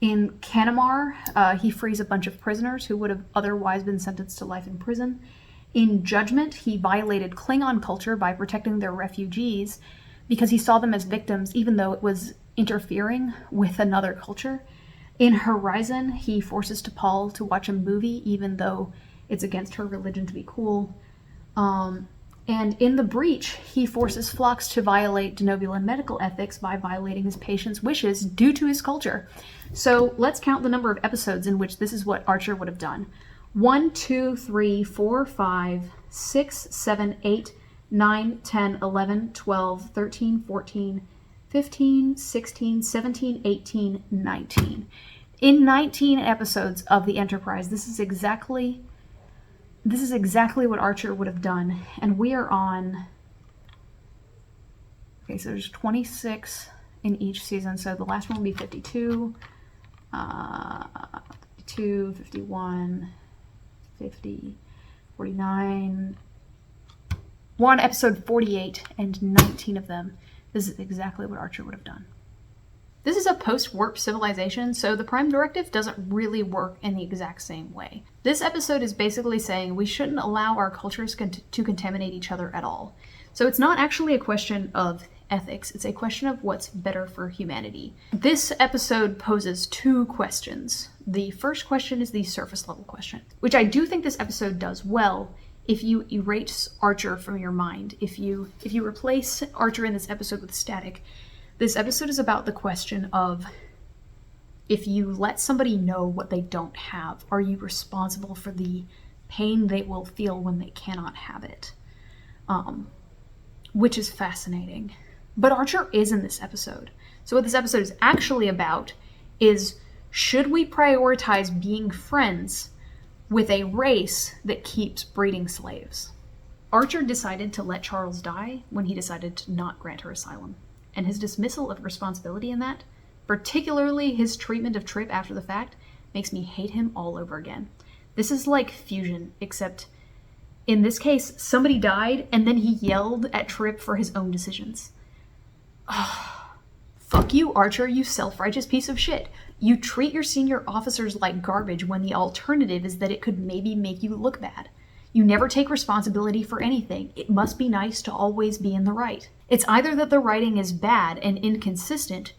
In Canamar, he frees a bunch of prisoners who would have otherwise been sentenced to life in prison. In Judgment, he violated Klingon culture by protecting their refugees because he saw them as victims, even though it was interfering with another culture. In Horizon, he forces T'Pol to watch a movie, even though it's against her religion to be cool. And in The Breach, he forces Phlox to violate Denobulan medical ethics by violating his patients' wishes due to his culture. So let's count the number of episodes in which this is what Archer would have done. 1, 2, 3, 4, 5, 6, 7, 8, 9, 10, 11, 12, 13, 14, 15, 16, 17, 18, 19. In 19 episodes of the Enterprise, this is exactly what Archer would have done. And we are on... Okay, so there's 26 in each season. So the last one will be 52, 52, 51, 50, 49. We're on episode 48, and 19 of them. This is exactly what Archer would have done. This is a post-warp civilization, so the Prime Directive doesn't really work in the exact same way. This episode is basically saying we shouldn't allow our cultures to contaminate each other at all. So it's not actually a question of ethics, it's a question of what's better for humanity. This episode poses two questions. The first question is the surface level question, which I do think this episode does well if you erase Archer from your mind. If you replace Archer in this episode with Static, this episode is about the question of, if you let somebody know what they don't have, are you responsible for the pain they will feel when they cannot have it? Which is fascinating. But Archer is in this episode. So what this episode is actually about is, should we prioritize being friends with a race that keeps breeding slaves? Archer decided to let Charles die when he decided to not grant her asylum. And his dismissal of responsibility in that, particularly his treatment of Trip after the fact, makes me hate him all over again. This is like Fusion, except In this case, somebody died, and then he yelled at Trip for his own decisions. Fuck you, Archer, you self-righteous piece of shit. You treat your senior officers like garbage when the alternative is that it could maybe make you look bad. You never take responsibility for anything. It must be nice to always be in the right. It's either that the writing is bad and inconsistent,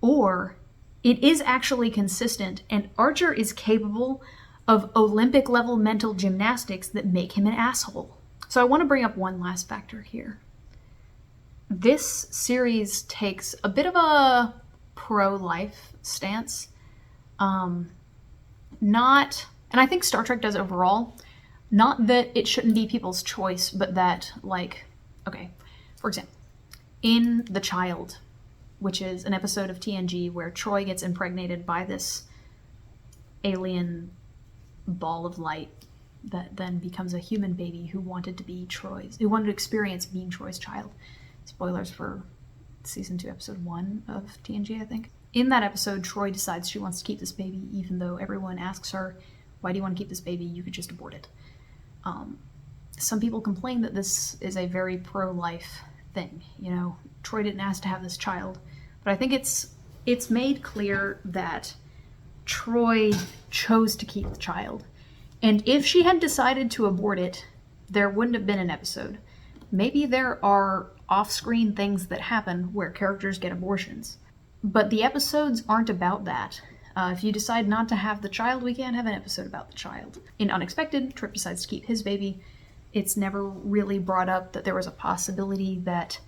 or it is actually consistent and Archer is capable of Olympic-level mental gymnastics that make him an asshole. So I want to bring up one last factor here. This series takes a bit of a pro-life stance. And I think Star Trek does overall. Not that it shouldn't be people's choice, but that, like, okay, for example, in The Child, which is an episode of TNG where Troy gets impregnated by this alien ball of light that then becomes a human baby who wanted to experience being Troy's child. Spoilers for season 2, episode 1 of TNG, I think. In that episode, Troy decides she wants to keep this baby, even though everyone asks her, why do you want to keep this baby? You could just abort it. Some people complain that this is a very pro-life thing. You know, Troy didn't ask to have this child. But I think it's made clear that Troy chose to keep the child. And if she had decided to abort it, there wouldn't have been an episode. Maybe there are off-screen things that happen where characters get abortions. But the episodes aren't about that. If you decide not to have the child, we can't have an episode about the child. In Unexpected, Trip decides to keep his baby. It's never really brought up that there was a possibility that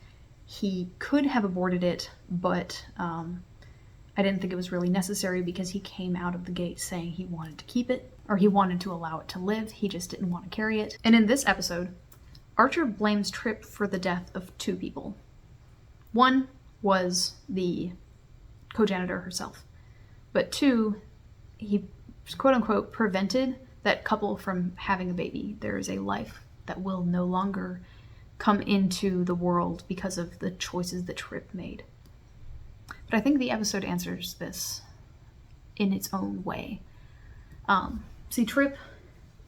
he could have aborted it, but I didn't think it was really necessary because he came out of the gate saying he wanted to keep it, or he wanted to allow it to live. He just didn't want to carry it. And in this episode, Archer blames Trip for the death of 2 people. One was the co-janitor herself, but 2, he quote-unquote prevented that couple from having a baby. There is a life that will no longer come into the world because of the choices that Trip made. But I think the episode answers this in its own way. See, Trip,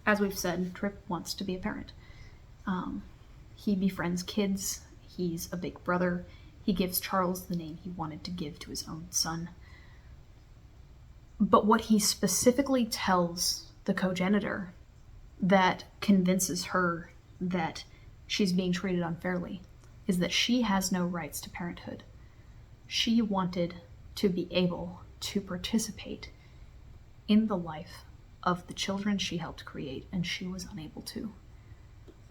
as we've said, Trip wants to be a parent. He befriends kids. He's a big brother. He gives Charles the name he wanted to give to his own son. But what he specifically tells the co-janitor that convinces her that she's being treated unfairly is that she has no rights to parenthood. She wanted to be able to participate in the life of the children she helped create, and she was unable to.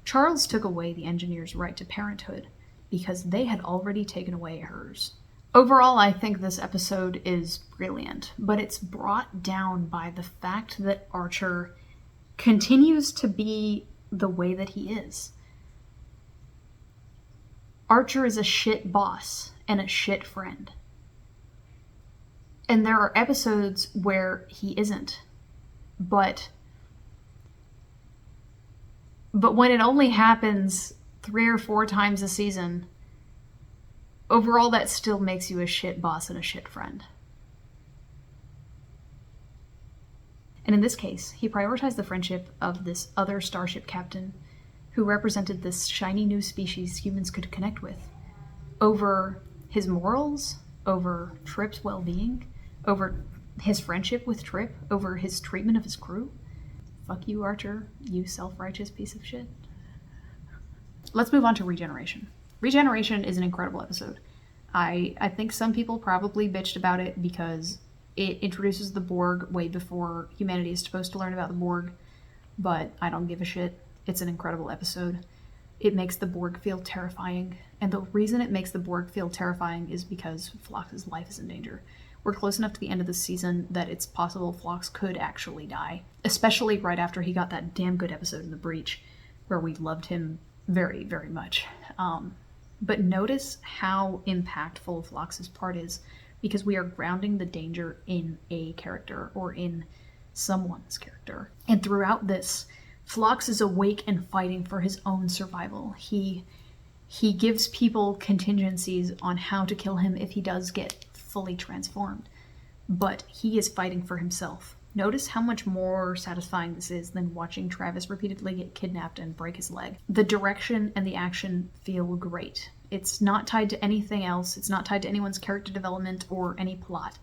Charles took away the engineer's right to parenthood because they had already taken away hers. Overall, I think this episode is brilliant, but it's brought down by the fact that Archer continues to be the way that he is. Archer is a shit boss and a shit friend. And there are episodes where he isn't. But when it only happens 3 or 4 times a season, overall that still makes you a shit boss and a shit friend. And in this case, he prioritized the friendship of this other starship captain who represented this shiny new species humans could connect with, over his morals, over Trip's well-being, over his friendship with Trip, over his treatment of his crew. Fuck you, Archer, you self-righteous piece of shit. Let's move on to Regeneration. Regeneration is an incredible episode. I think some people probably bitched about it because it introduces the Borg way before humanity is supposed to learn about the Borg, but I don't give a shit. It's an incredible episode. It makes the Borg feel terrifying, and the reason it makes the Borg feel terrifying is because Phlox's life is in danger. We're close enough to the end of the season that it's possible Phlox could actually die, especially right after he got that damn good episode in The Breach, where we loved him very, very much. But notice how impactful Phlox's part is, because we are grounding the danger in a character, or in someone's character. And throughout this, Phlox is awake and fighting for his own survival. He gives people contingencies on how to kill him if he does get fully transformed. But he is fighting for himself. Notice how much more satisfying this is than watching Travis repeatedly get kidnapped and break his leg. The direction and the action feel great. It's not tied to anything else. It's not tied to anyone's character development or any plot.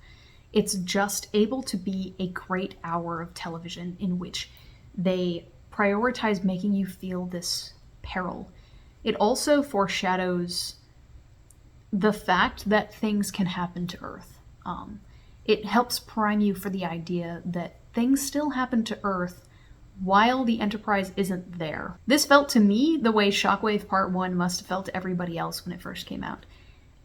It's just able to be a great hour of television in which they prioritize making you feel this peril. It also foreshadows the fact that things can happen to Earth. It helps prime you for the idea that things still happen to Earth while the Enterprise isn't there. This felt to me the way Shockwave Part 1 must have felt to everybody else when it first came out.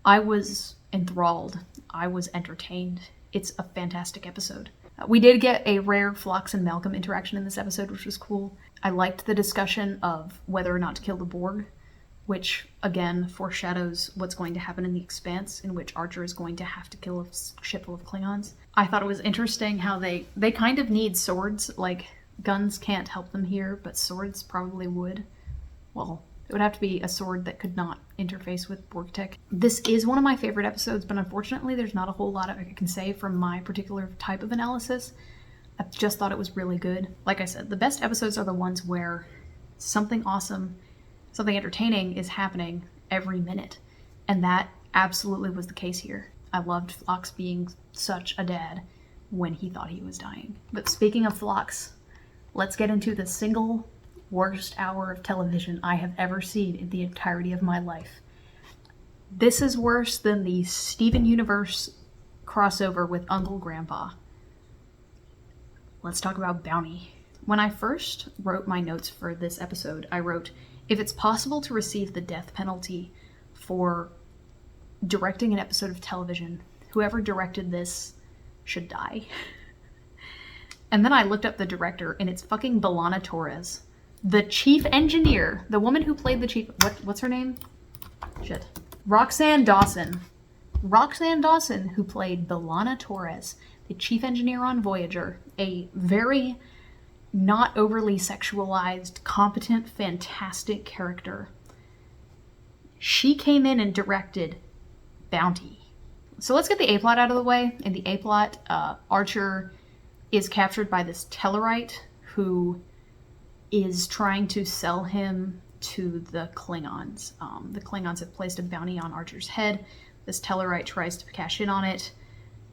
I was enthralled. I was entertained. It's a fantastic episode. We did get a rare Phlox and Malcolm interaction in this episode, which was cool. I liked the discussion of whether or not to kill the Borg, which, again, foreshadows what's going to happen in The Expanse, in which Archer is going to have to kill a ship full of Klingons. I thought it was interesting how they kind of need swords. Like, guns can't help them here, but swords probably would. Well, it would have to be a sword that could not interface with Borg tech. This is one of my favorite episodes, but unfortunately there's not a whole lot I can say from my particular type of analysis. I just thought it was really good. Like I said, the best episodes are the ones where something awesome, something entertaining is happening every minute. And that absolutely was the case here. I loved Phlox being such a dad when he thought he was dying. But speaking of Phlox, let's get into the single worst hour of television I have ever seen in the entirety of my life. This is worse than the Steven Universe crossover with Uncle Grandpa. Let's talk about Bounty. When I first wrote my notes for this episode, I wrote, if it's possible to receive the death penalty for directing an episode of television, whoever directed this should die. And then I looked up the director, and it's fucking B'Elanna Torres. The chief engineer, the woman who played the chief, what's her name? Shit. Roxann Dawson. Roxann Dawson, who played B'Elanna Torres, the chief engineer on Voyager, a very not overly sexualized, competent, fantastic character. She came in and directed Bounty. So let's get the A-plot out of the way. In the A-plot, Archer is captured by this Tellarite who is trying to sell him to the Klingons. The Klingons have placed a bounty on Archer's head. This Tellarite tries to cash in on it.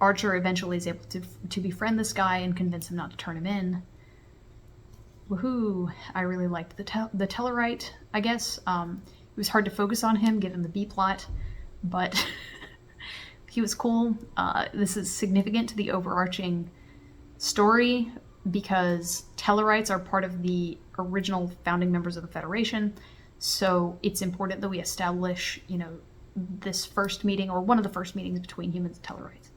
Archer eventually is able to befriend this guy and convince him not to turn him in. Woohoo! I really liked the Tellarite, I guess. It was hard to focus on him given the B-plot, but he was cool. This is significant to the overarching story because Tellarites are part of the original founding members of the Federation, so it's important that we establish, this first meeting, or one of the first meetings between humans and Tellarites.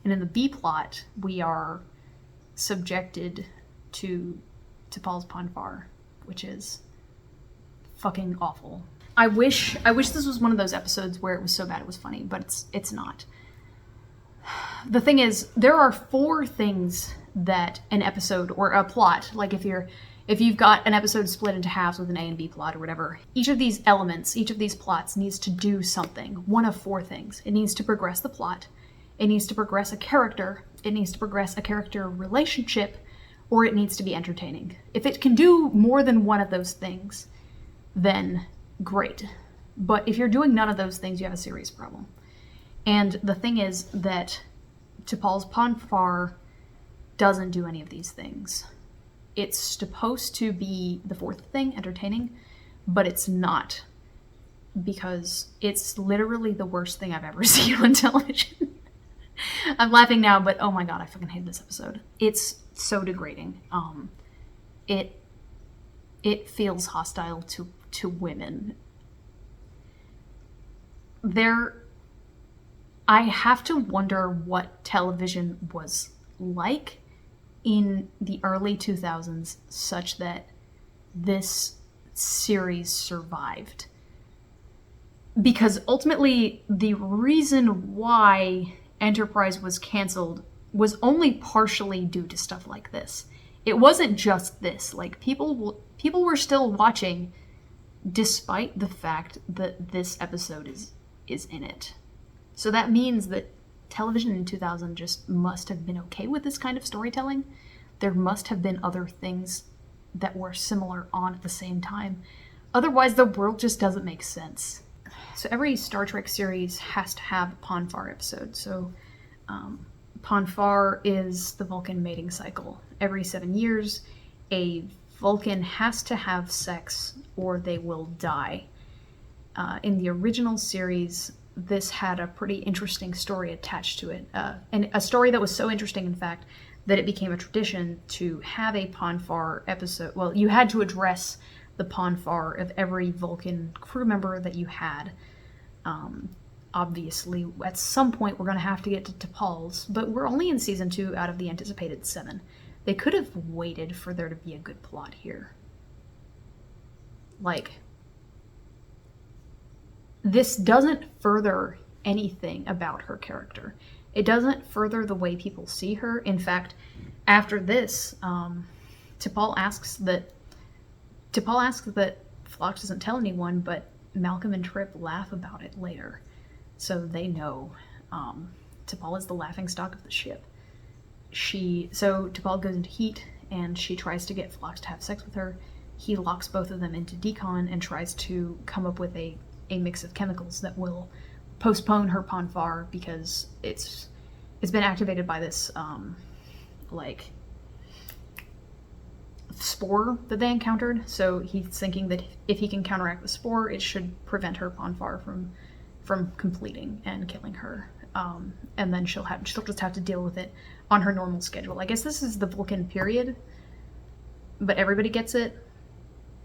And in the B-plot, we are subjected to T'Pol's Ponfar, which is fucking awful. I wish this was one of those episodes where it was so bad it was funny, but it's not. The thing is, there are 4 things that an episode or a plot, like if you've got an episode split into halves with an A and B plot or whatever, each of these elements, each of these plots needs to do something. One of 4 things. It needs to progress the plot. It needs to progress a character. It needs to progress a character relationship, or it needs to be entertaining. If it can do more than one of those things, then great. But if you're doing none of those things, you have a serious problem. And the thing is that T'Pol's Ponfar doesn't do any of these things. It's supposed to be the 4th thing, entertaining, but it's not, because it's literally the worst thing I've ever seen on television. I'm laughing now, but oh my god, I fucking hate this episode. It's so degrading. It feels hostile to women. I have to wonder what television was like in the early 2000s such that this series survived. Because ultimately, the reason why Enterprise was canceled was only partially due to stuff like this. It wasn't just this. Like, people were still watching despite the fact that this episode is in it. So that means that television in 2000 just must have been okay with this kind of storytelling. There must have been other things that were similar on at the same time. Otherwise, the world just doesn't make sense. So every Star Trek series has to have a Pon farr episode. So Pon farr is the Vulcan mating cycle. Every 7 years, a Vulcan has to have sex or they will die. In the original series, this had a pretty interesting story attached to it. And a story that was so interesting, in fact, that it became a tradition to have a Pon farr episode. Well, you had to address the Pon farr of every Vulcan crew member that you had. Obviously, at some point, we're going to have to get to T'Pol's, but we're only in season 2 out of the anticipated 7. They could have waited for there to be a good plot here. Like, this doesn't further anything about her character. It doesn't further the way people see her. In fact, after this, T'Pol asks that Phlox doesn't tell anyone, but Malcolm and Trip laugh about it later. So they know T'Pol is the laughingstock of the ship. So T'Pol goes into heat, and she tries to get Phlox to have sex with her. He locks both of them into decon and tries to come up with a mix of chemicals that will postpone her Pon farr because it's been activated by this spore that they encountered. So he's thinking that if he can counteract the spore, it should prevent her Pon farr from completing and killing her. And then she'll just have to deal with it on her normal schedule. I guess this is the Vulcan period, but everybody gets it.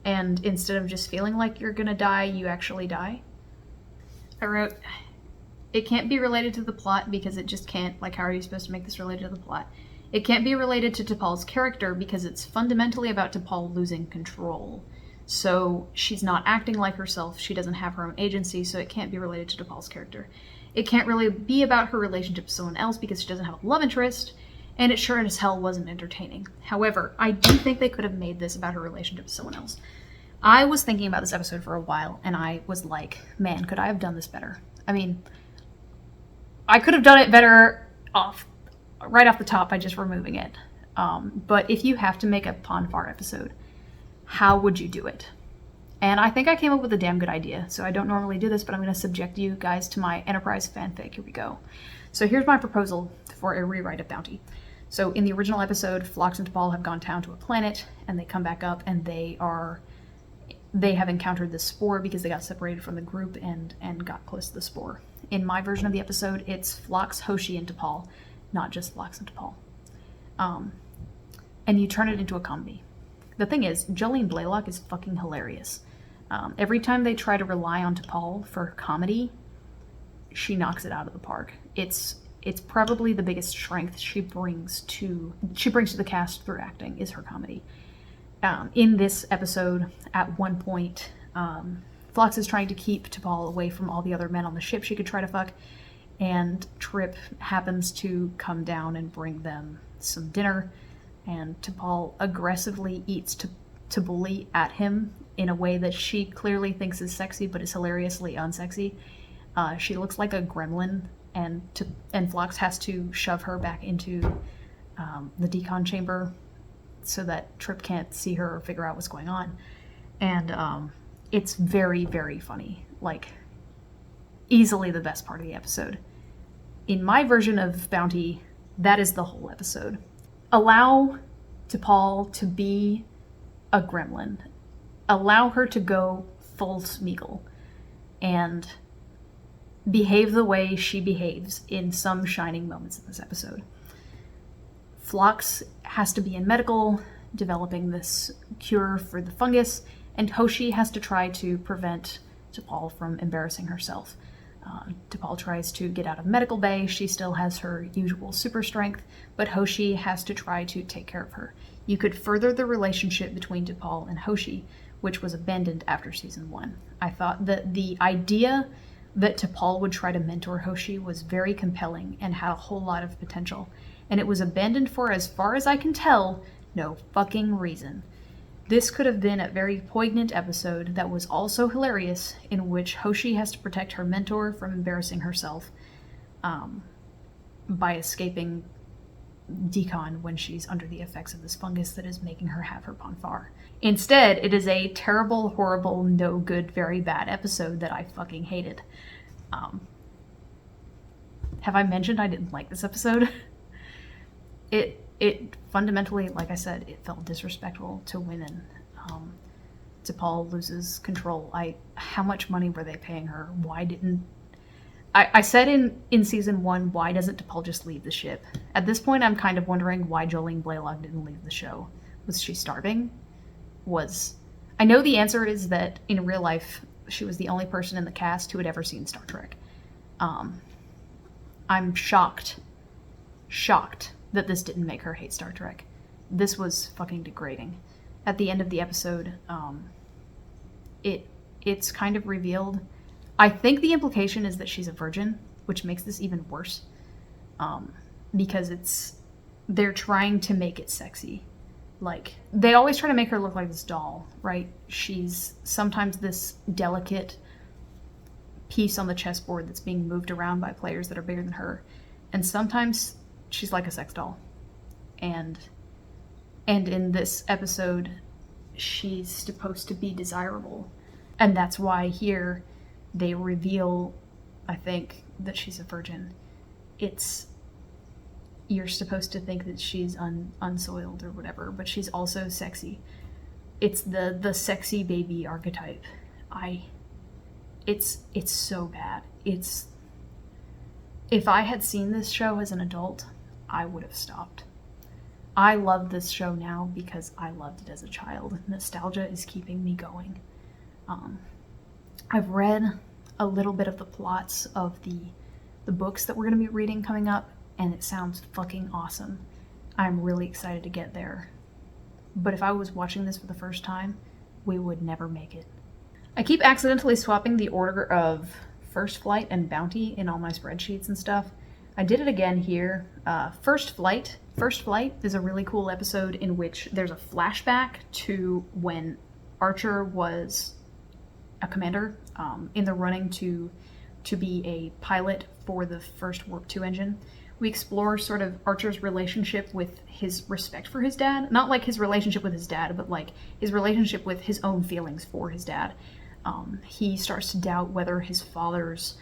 And instead of just feeling like you're gonna die, you actually die. I wrote, it can't be related to the plot because it just can't. Like, how are you supposed to make this related to the plot? It can't be related to T'Pol's character because it's fundamentally about T'Pol losing control. So she's not acting like herself, she doesn't have her own agency, so it can't be related to T'Pol's character. It can't really be about her relationship with someone else because she doesn't have a love interest, and it sure as hell wasn't entertaining. However, I do think they could have made this about her relationship with someone else. I was thinking about this episode for a while, and I was like, man, could I have done this better? I mean, I could have done it better right off the top by just removing it. But if you have to make a Pon farr episode, how would you do it? And I think I came up with a damn good idea. So I don't normally do this, but I'm going to subject you guys to my Enterprise fanfic. Here we go. So here's my proposal for a rewrite of Bounty. So in the original episode, Phlox and T'Pol have gone down to a planet, and they come back up, and they have encountered the spore because they got separated from the group and got close to the spore. In my version of the episode, it's Phlox, Hoshi, and T'Pol, not just Phlox and T'Pol. And you turn it into a comedy. The thing is, Jolene Blalock is fucking hilarious. Every time they try to rely on T'Pol for comedy, she knocks it out of the park. It's probably the biggest strength she brings to the cast through acting is her comedy. In this episode, at one point, Phlox is trying to keep T'Pol away from all the other men on the ship she could try to fuck, and Trip happens to come down and bring them some dinner, and T'Pol aggressively eats tabbouleh at him in a way that she clearly thinks is sexy but is hilariously unsexy. She looks like a gremlin, and Phlox has to shove her back into the decon chamber so that Trip can't see her or figure out what's going on. And it's very, very funny. Like, easily the best part of the episode. In my version of Bounty, that is the whole episode. Allow T'Pol to be a gremlin. Allow her to go full Smeagol and behave the way she behaves in some shining moments in this episode. Phlox has to be in medical, developing this cure for the fungus, and Hoshi has to try to prevent T'Pol from embarrassing herself. T'Pol tries to get out of medical bay. She still has her usual super strength, but Hoshi has to try to take care of her. You could further the relationship between T'Pol and Hoshi, which was abandoned after season 1. I thought that the idea that T'Pol would try to mentor Hoshi was very compelling and had a whole lot of potential, and it was abandoned for, as far as I can tell, no fucking reason. This could have been a very poignant episode that was also hilarious, in which Hoshi has to protect her mentor from embarrassing herself. by escaping Decon when she's under the effects of this fungus that is making her have her Bonfar. Instead, it is a terrible, horrible, no good, very bad episode that I fucking hated. Have I mentioned I didn't like this episode? It fundamentally, like I said, it felt disrespectful to women. T'Pol loses control. How much money were they paying her? Why didn't... I said in season 1, why doesn't T'Pol just leave the ship? At this point, I'm kind of wondering why Jolene Blalock didn't leave the show. Was she starving? I know the answer is that in real life, she was the only person in the cast who had ever seen Star Trek. I'm shocked that this didn't make her hate Star Trek. This was fucking degrading. At the end of the episode, it's kind of revealed. I think the implication is that she's a virgin, which makes this even worse. Because they're trying to make it sexy. Like, they always try to make her look like this doll, right? She's sometimes this delicate piece on the chessboard that's being moved around by players that are bigger than her. And sometimes she's like a sex doll. And in this episode, she's supposed to be desirable. And that's why here they reveal, I think, that she's a virgin. You're supposed to think that she's unsoiled or whatever, but she's also sexy. It's the sexy baby archetype. It's so bad. If I had seen this show as an adult, I would have stopped. I love this show now because I loved it as a child. Nostalgia is keeping me going. I've read a little bit of the plots of the books that we're going to be reading coming up, and it sounds fucking awesome. I'm really excited to get there. But if I was watching this for the first time, we would never make it. I keep accidentally swapping the order of First Flight and Bounty in all my spreadsheets and stuff. I did it again here. First Flight is a really cool episode in which there's a flashback to when Archer was a commander in the running to be a pilot for the first Warp 2 engine. We explore sort of Archer's relationship with his respect for his dad. Not like his relationship with his dad, but like his relationship with his own feelings for his dad. He starts to doubt whether his father's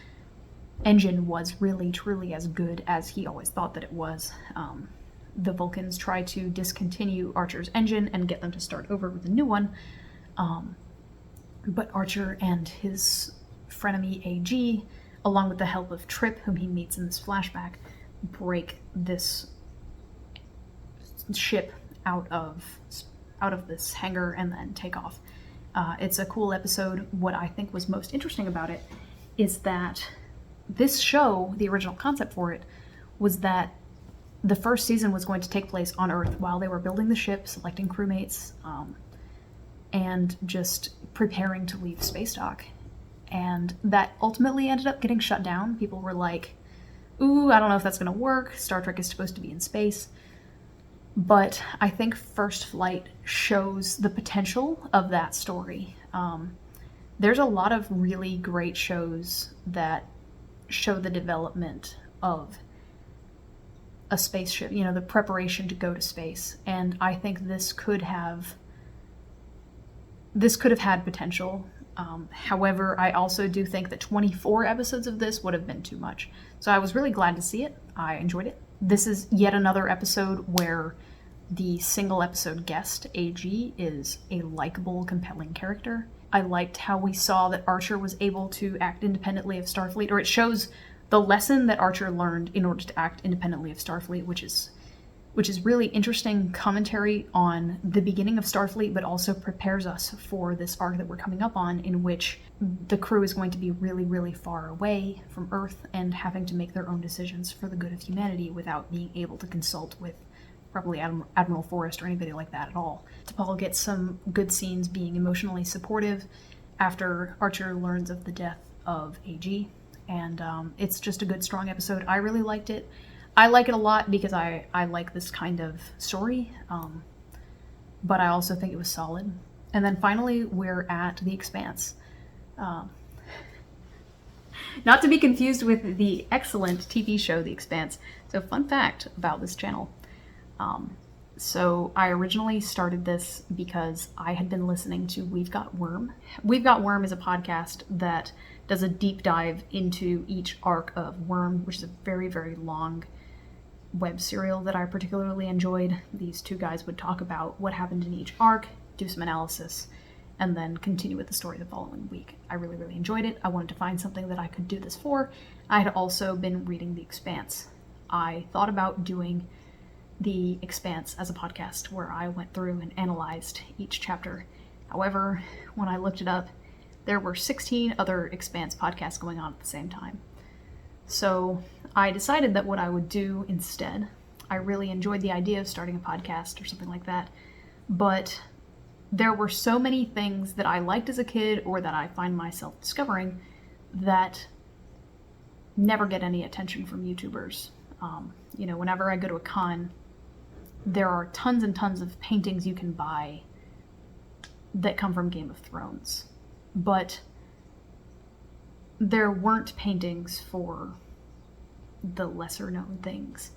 engine was really, truly as good as he always thought that it was. The Vulcans try to discontinue Archer's engine and get them to start over with a new one. But Archer and his frenemy AG, along with the help of Trip, whom he meets in this flashback, break this ship out of this hangar and then take off. It's a cool episode. What I think was most interesting about it is that this show, the original concept for it, was that the first season was going to take place on Earth while they were building the ship, selecting crewmates, and just preparing to leave space dock. And that ultimately ended up getting shut down. People were like, ooh, I don't know if that's going to work. Star Trek is supposed to be in space. But I think First Flight shows the potential of that story. There's a lot of really great shows that show the development of a spaceship, the preparation to go to space. And I think this could have had potential. However, I also do think that 24 episodes of this would have been too much. So I was really glad to see it. I enjoyed it. This is yet another episode where the single episode guest, AG, is a likable, compelling character. I liked how we saw that Archer was able to act independently of Starfleet, or it shows the lesson that Archer learned in order to act independently of Starfleet, which is really interesting commentary on the beginning of Starfleet, but also prepares us for this arc that we're coming up on, in which the crew is going to be really, really far away from Earth and having to make their own decisions for the good of humanity without being able to consult with probably Admiral Forrest or anybody like that at all. T'Pol gets some good scenes being emotionally supportive after Archer learns of the death of AG, and it's just a good, strong episode. I really liked it. I like it a lot because I like this kind of story, but I also think it was solid. And then finally, we're at The Expanse. Not to be confused with the excellent TV show The Expanse. So fun fact about this channel. So I originally started this because I had been listening to We've Got Worm. We've Got Worm is a podcast that does a deep dive into each arc of Worm, which is a very, very long web serial that I particularly enjoyed. These two guys would talk about what happened in each arc, do some analysis, and then continue with the story the following week. I really, really enjoyed it. I wanted to find something that I could do this for. I had also been reading The Expanse. I thought about doing The Expanse as a podcast where I went through and analyzed each chapter. However, when I looked it up, there were 16 other Expanse podcasts going on at the same time. So I decided that what I would do instead, I really enjoyed the idea of starting a podcast or something like that, but there were so many things that I liked as a kid or that I find myself discovering that never get any attention from YouTubers. Whenever I go to a con, there are tons and tons of paintings you can buy that come from Game of Thrones, but there weren't paintings for the lesser known things.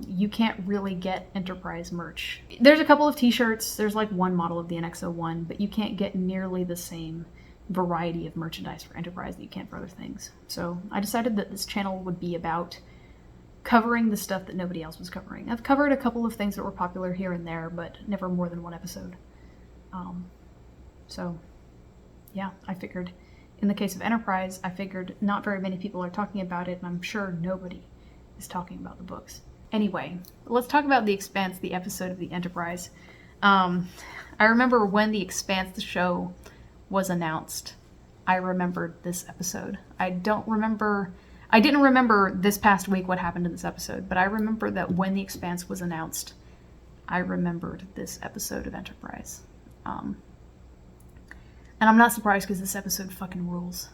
You can't really get Enterprise merch. There's a couple of t-shirts, there's like one model of the NX-01, but you can't get nearly the same variety of merchandise for Enterprise that you can for other things. So I decided that this channel would be about covering the stuff that nobody else was covering. I've covered a couple of things that were popular here and there, but never more than one episode. I figured in the case of Enterprise, I figured not very many people are talking about it, and I'm sure nobody is talking about the books. Anyway, let's talk about The Expanse, the episode of the Enterprise. I remember when The Expanse, the show, was announced, I remembered this episode. I didn't remember this past week what happened in this episode, but I remember that when The Expanse was announced, I remembered this episode of Enterprise. And I'm not surprised because this episode fucking rules.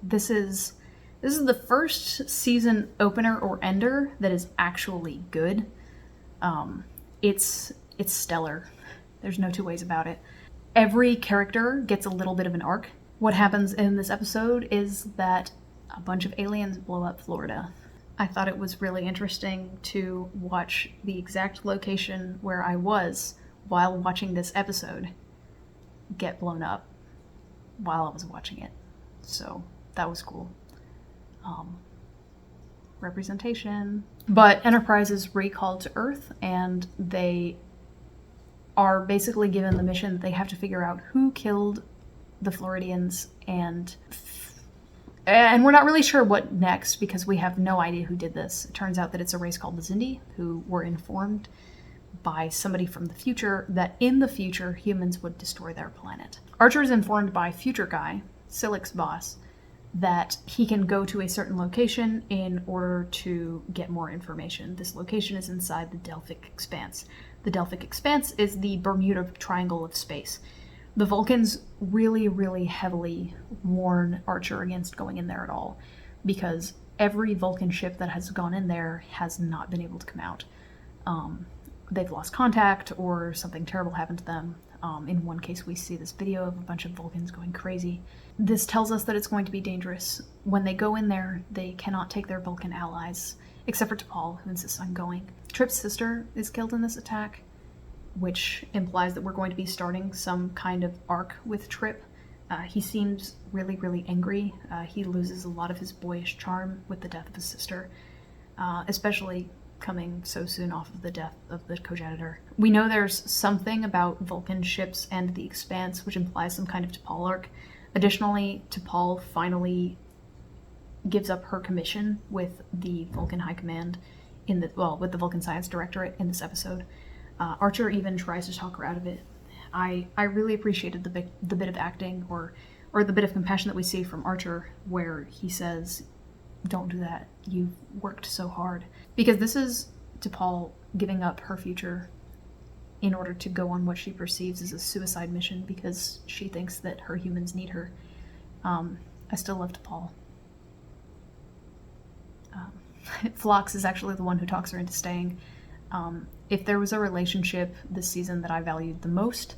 This is the first season opener or ender that is actually good. It's stellar. There's no two ways about it. Every character gets a little bit of an arc. What happens in this episode is that a bunch of aliens blow up Florida. I thought it was really interesting to watch the exact location where I was while watching this episode get blown up while I was watching it. So that was cool. Representation. But Enterprise is recalled to Earth, and they are basically given the mission that they have to figure out who killed the Floridians, and we're not really sure what next because we have no idea who did this. It turns out that it's a race called the Xindi, who were informed by somebody from the future that in the future humans would destroy their planet. Archer is informed by Future Guy, Silik's boss, that he can go to a certain location in order to get more information. This location is inside the Delphic Expanse. The Delphic Expanse is the Bermuda Triangle of space. The Vulcans really, really heavily warn Archer against going in there at all, because every Vulcan ship that has gone in there has not been able to come out. They've lost contact or something terrible happened to them. In one case, we see this video of a bunch of Vulcans going crazy. This tells us that it's going to be dangerous. When they go in there, they cannot take their Vulcan allies, except for T'Pol, who insists on going. Trip's sister is killed in this attack, which implies that we're going to be starting some kind of arc with Trip. He seems really, really angry. He loses a lot of his boyish charm with the death of his sister, especially coming so soon off of the death of the co-janitor. We know there's something about Vulcan ships and the Expanse, which implies some kind of T'Pol arc. Additionally, T'Pol finally gives up her commission with the Vulcan High Command with the Vulcan Science Directorate in this episode. Archer even tries to talk her out of it. I really appreciated the bit of acting or the bit of compassion that we see from Archer, where he says, "Don't do that. You've worked so hard." Because this is T'Pol giving up her future in order to go on what she perceives as a suicide mission because she thinks that her humans need her. I still love T'Pol. Phlox is actually the one who talks her into staying. If there was a relationship this season that I valued the most,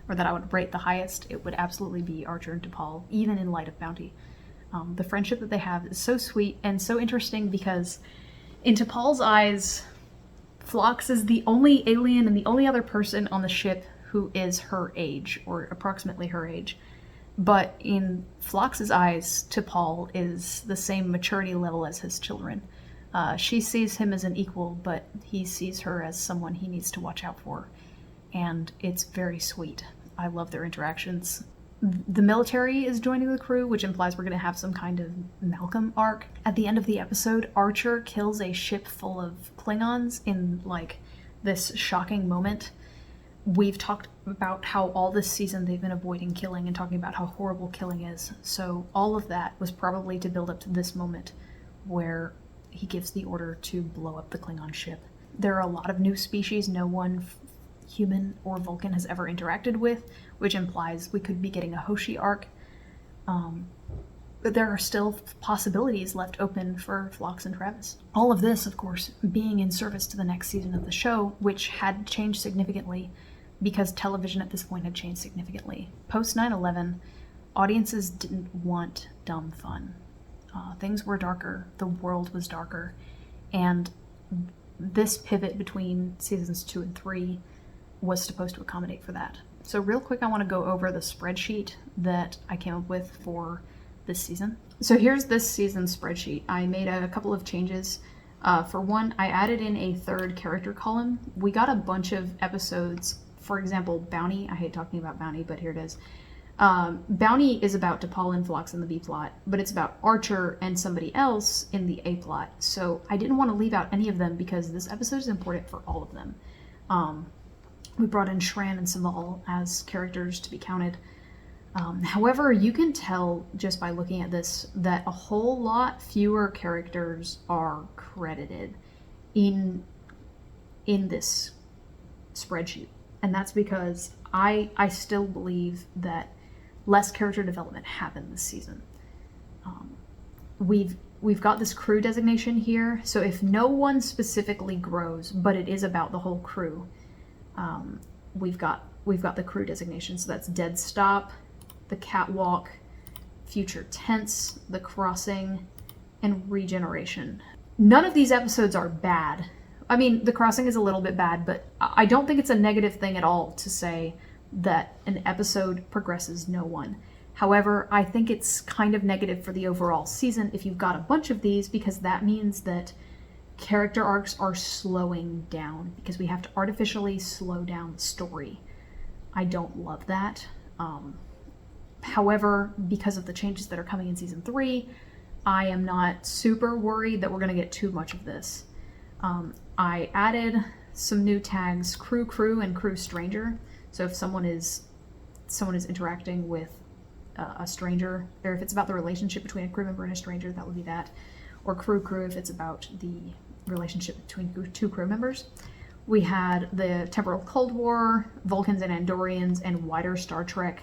or that I would rate the highest, it would absolutely be Archer and T'Pol, even in light of Bounty. The friendship that they have is so sweet and so interesting because in T'Pol's eyes, Phlox is the only alien and the only other person on the ship who is her age, or approximately her age. But in Phlox's eyes, T'Pol is the same maturity level as his children. She sees him as an equal, but he sees her as someone he needs to watch out for. And it's very sweet. I love their interactions. The military is joining the crew, which implies we're going to have some kind of Malcolm arc. At the end of the episode, Archer kills a ship full of Klingons in, like, this shocking moment. We've talked about how all this season they've been avoiding killing and talking about how horrible killing is. So all of that was probably to build up to this moment where he gives the order to blow up the Klingon ship. There are a lot of new species no one human or Vulcan has ever interacted with, which implies we could be getting a Hoshi arc. But there are still possibilities left open for Phlox and Travis. All of this, of course, being in service to the next season of the show, which had changed significantly because television at this point had changed significantly. Post 9/11, audiences didn't want dumb fun. Things were darker, the world was darker, and this pivot between seasons 2 and 3 was supposed to accommodate for that. So real quick, I want to go over the spreadsheet that I came up with for this season. So here's this season's spreadsheet. I made a couple of changes. For one, I added in a third character column. We got a bunch of episodes. For example, Bounty. I hate talking about Bounty, but here it is. Bounty is about T'Pol and Phlox in the B plot, but it's about Archer and somebody else in the A plot. So I didn't want to leave out any of them because this episode is important for all of them. We brought in Shran and Samal as characters to be counted. However, you can tell just by looking at this that a whole lot fewer characters are credited in this spreadsheet. And that's because I still believe that less character development happened this season. We've got this crew designation here, so if no one specifically grows, but it is about the whole crew, we've got the crew designation. So that's Dead Stop, the Catwalk, Future Tense, the Crossing, and Regeneration. None of these episodes are bad. I mean, the Crossing is a little bit bad, but I don't think it's a negative thing at all to say that an episode progresses no one. However, I think it's kind of negative for the overall season if you've got a bunch of these, because that means that character arcs are slowing down, because we have to artificially slow down the story. I don't love that. However, because of the changes that are coming in season 3, I am not super worried that we're going to get too much of this. I added some new tags, crew, and crew stranger. So if someone is interacting with a stranger, or if it's about the relationship between a crew member and a stranger, that would be that. Or crew if it's about the relationship between two crew members. We had the Temporal Cold War, Vulcans and Andorians, and wider Star Trek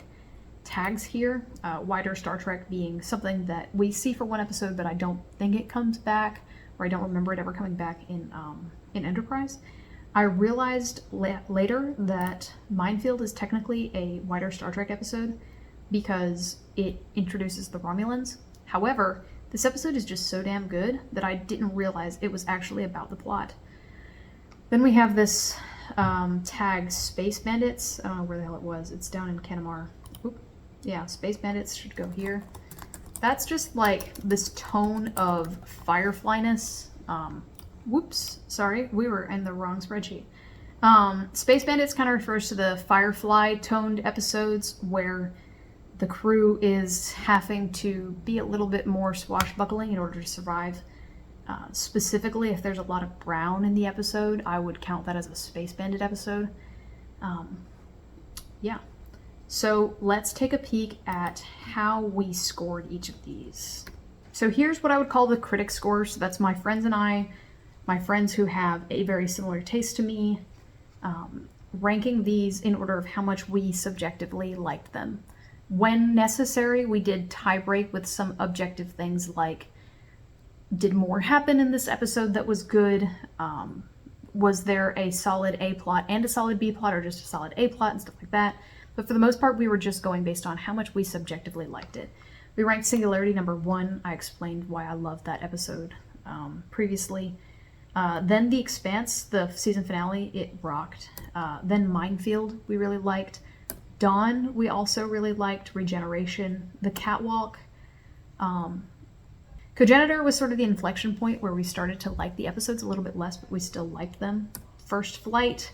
tags here. Wider Star Trek being something that we see for one episode, but I don't think it comes back, or I don't remember it ever coming back in Enterprise. I realized later that Minefield is technically a wider Star Trek episode because it introduces the Romulans. However, this episode is just so damn good that I didn't realize it was actually about the plot. Then we have this tag, Space Bandits. I don't know where the hell it was. It's down in Kanamar. Oop. Yeah, Space Bandits should go here. That's just like this tone of Firefly-ness. Whoops, sorry, we were in the wrong spreadsheet. Space Bandits kind of refers to the Firefly-toned episodes where the crew is having to be a little bit more swashbuckling in order to survive. Specifically, if there's a lot of brown in the episode, I would count that as a Space Bandit episode. Yeah. So let's take a peek at how we scored each of these. So here's what I would call the critic scores. So that's my friends and I, my friends who have a very similar taste to me, ranking these in order of how much we subjectively liked them. When necessary, we did tie break with some objective things like, did more happen in this episode that was good? Was there a solid A plot and a solid B plot, or just a solid A plot and stuff like that? But for the most part, we were just going based on how much we subjectively liked it. We ranked Singularity number 1. I explained why I loved that episode previously. Then The Expanse, the season finale, it rocked. Then Minefield, we really liked. Dawn, we also really liked. Regeneration. The Catwalk. Cogenitor was sort of the inflection point where we started to like the episodes a little bit less, but we still liked them. First Flight.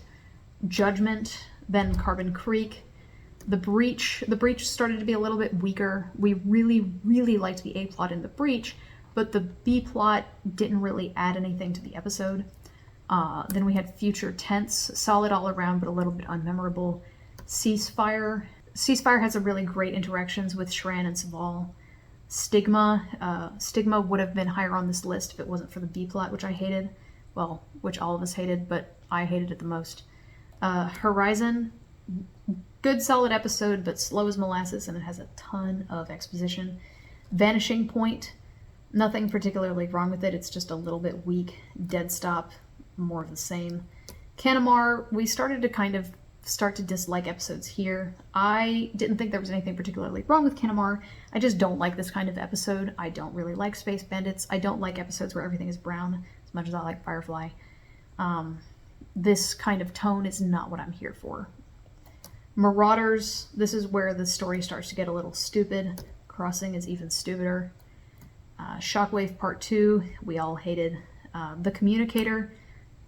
Judgment. Then Carbon Creek. The Breach. The Breach started to be a little bit weaker. We really, really liked the A plot in The Breach, but the B plot didn't really add anything to the episode. Then we had Future Tense, solid all around, but a little bit unmemorable. Ceasefire. Ceasefire has some really great interactions with Shran and Saval. Stigma. Stigma would have been higher on this list if it wasn't for the B plot, which I hated. Well, which all of us hated, but I hated it the most. Horizon. Good solid episode, but slow as molasses, and it has a ton of exposition. Vanishing Point. Nothing particularly wrong with it, it's just a little bit weak. Dead Stop, more of the same. Canamar, we started to kind of start to dislike episodes here. I didn't think there was anything particularly wrong with Canamar. I just don't like this kind of episode. I don't really like Space Bandits. I don't like episodes where everything is brown, as much as I like Firefly. This kind of tone is not what I'm here for. Marauders, this is where the story starts to get a little stupid. Crossing is even stupider. Shockwave Part 2, we all hated. The Communicator,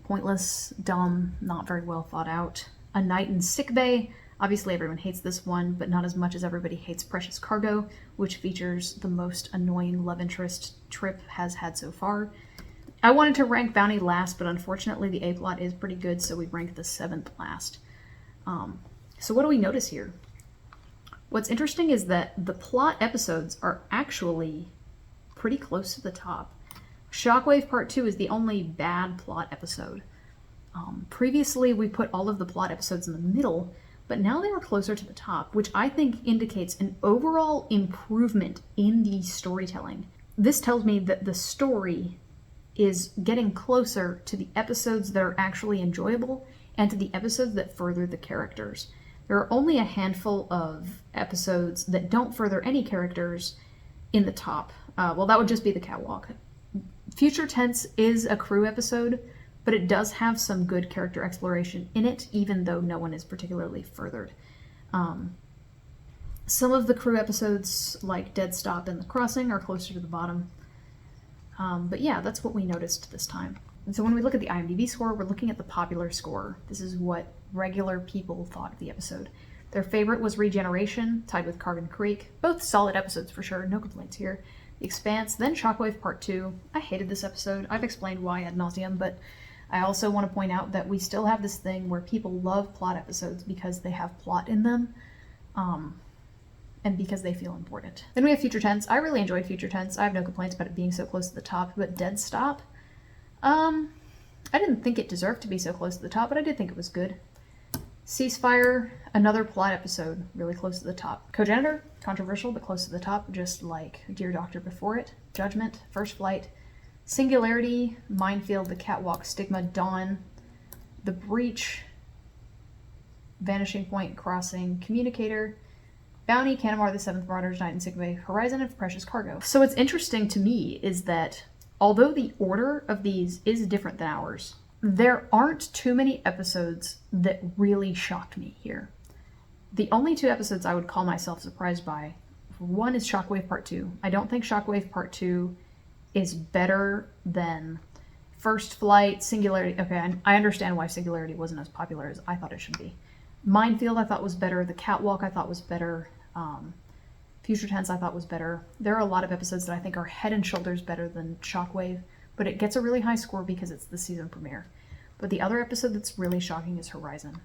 pointless, dumb, not very well thought out. A Night in Sickbay, obviously everyone hates this one, but not as much as everybody hates Precious Cargo, which features the most annoying love interest Trip has had so far. I wanted to rank Bounty last, but unfortunately the A plot is pretty good, so we ranked the 7th last. So what do we notice here? What's interesting is that the plot episodes are actually pretty close to the top. Shockwave Part 2 is the only bad plot episode. Previously, we put all of the plot episodes in the middle, but now they are closer to the top, which I think indicates an overall improvement in the storytelling. This tells me that the story is getting closer to the episodes that are actually enjoyable and to the episodes that further the characters. There are only a handful of episodes that don't further any characters in the top. Well, that would just be The Catwalk. Future Tense is a crew episode, but it does have some good character exploration in it, even though no one is particularly furthered. Some of the crew episodes, like Dead Stop and The Crossing, are closer to the bottom. But yeah, that's what we noticed this time. And so when we look at the IMDb score, we're looking at the popular score. This is what regular people thought of the episode. Their favorite was Regeneration, tied with Carbon Creek. Both solid episodes for sure, no complaints here. The Expanse, then Shockwave Part 2. I hated this episode. I've explained why ad nauseum, but I also want to point out that we still have this thing where people love plot episodes because they have plot in them, and because they feel important. Then we have Future Tense. I really enjoyed Future Tense. I have no complaints about it being so close to the top, but Dead Stop? I didn't think it deserved to be so close to the top, but I did think it was good. Ceasefire, another plot episode, really close to the top. Cogenitor, controversial, but close to the top, just like Dear Doctor before it. Judgment, First Flight. Singularity, Minefield, The Catwalk, Stigma, Dawn. The Breach, Vanishing Point, Crossing, Communicator, Bounty, Canamar, The Seventh Marauders, Night in Sickbay, Horizon, and Precious Cargo. So what's interesting to me is that although the order of these is different than ours, there aren't too many episodes that really shocked me here. The only 2 episodes I would call myself surprised by, one is Shockwave Part 2. I don't think Shockwave Part 2 is better than First Flight, Singularity. Okay, I understand why Singularity wasn't as popular as I thought it should be. Minefield I thought was better. The Catwalk I thought was better. Future Tense I thought was better. There are a lot of episodes that I think are head and shoulders better than Shockwave, but it gets a really high score because it's the season premiere. But the other episode that's really shocking is Horizon.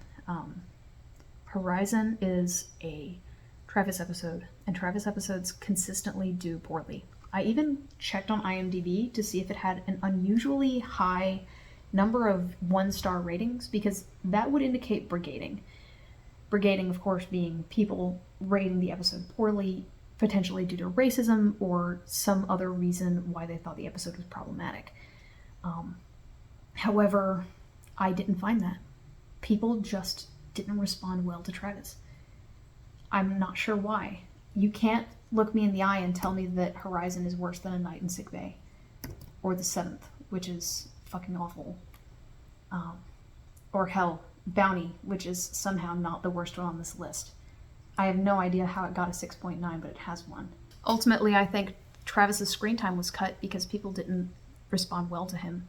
Horizon is a Travis episode, and Travis episodes consistently do poorly. I even checked on IMDb to see if it had an unusually high number of 1-star ratings, because that would indicate brigading. Brigading, of course, being people rating the episode poorly, potentially due to racism or some other reason why they thought the episode was problematic. However, I didn't find that. People just didn't respond well to Travis. I'm not sure why. You can't look me in the eye and tell me that Horizon is worse than A Night in Sickbay. Or The Seventh, which is fucking awful. Or hell, Bounty, which is somehow not the worst one on this list. I have no idea how it got a 6.9, but it has one. Ultimately, I think Travis's screen time was cut because people didn't respond well to him,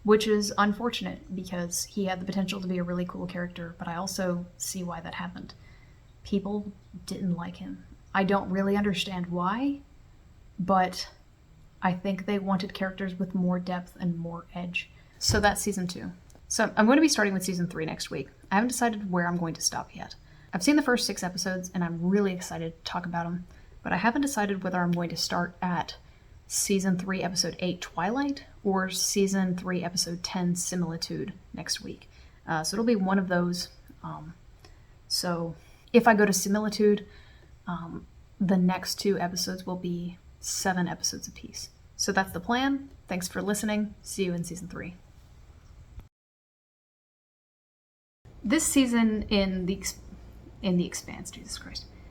which is unfortunate because he had the potential to be a really cool character, but I also see why that happened. People didn't like him. I don't really understand why, but I think they wanted characters with more depth and more edge. So that's season 2. So I'm going to be starting with season 3 next week. I haven't decided where I'm going to stop yet. I've seen the first 6 episodes and I'm really excited to talk about them, but I haven't decided whether I'm going to start at season 3 episode 8 Twilight or season 3 episode 10 Similitude next week. So it'll be one of those. So if I go to Similitude, the next 2 episodes will be 7 episodes apiece. So that's the plan. Thanks for listening. See you in season 3. This season in the Expanse, Jesus Christ.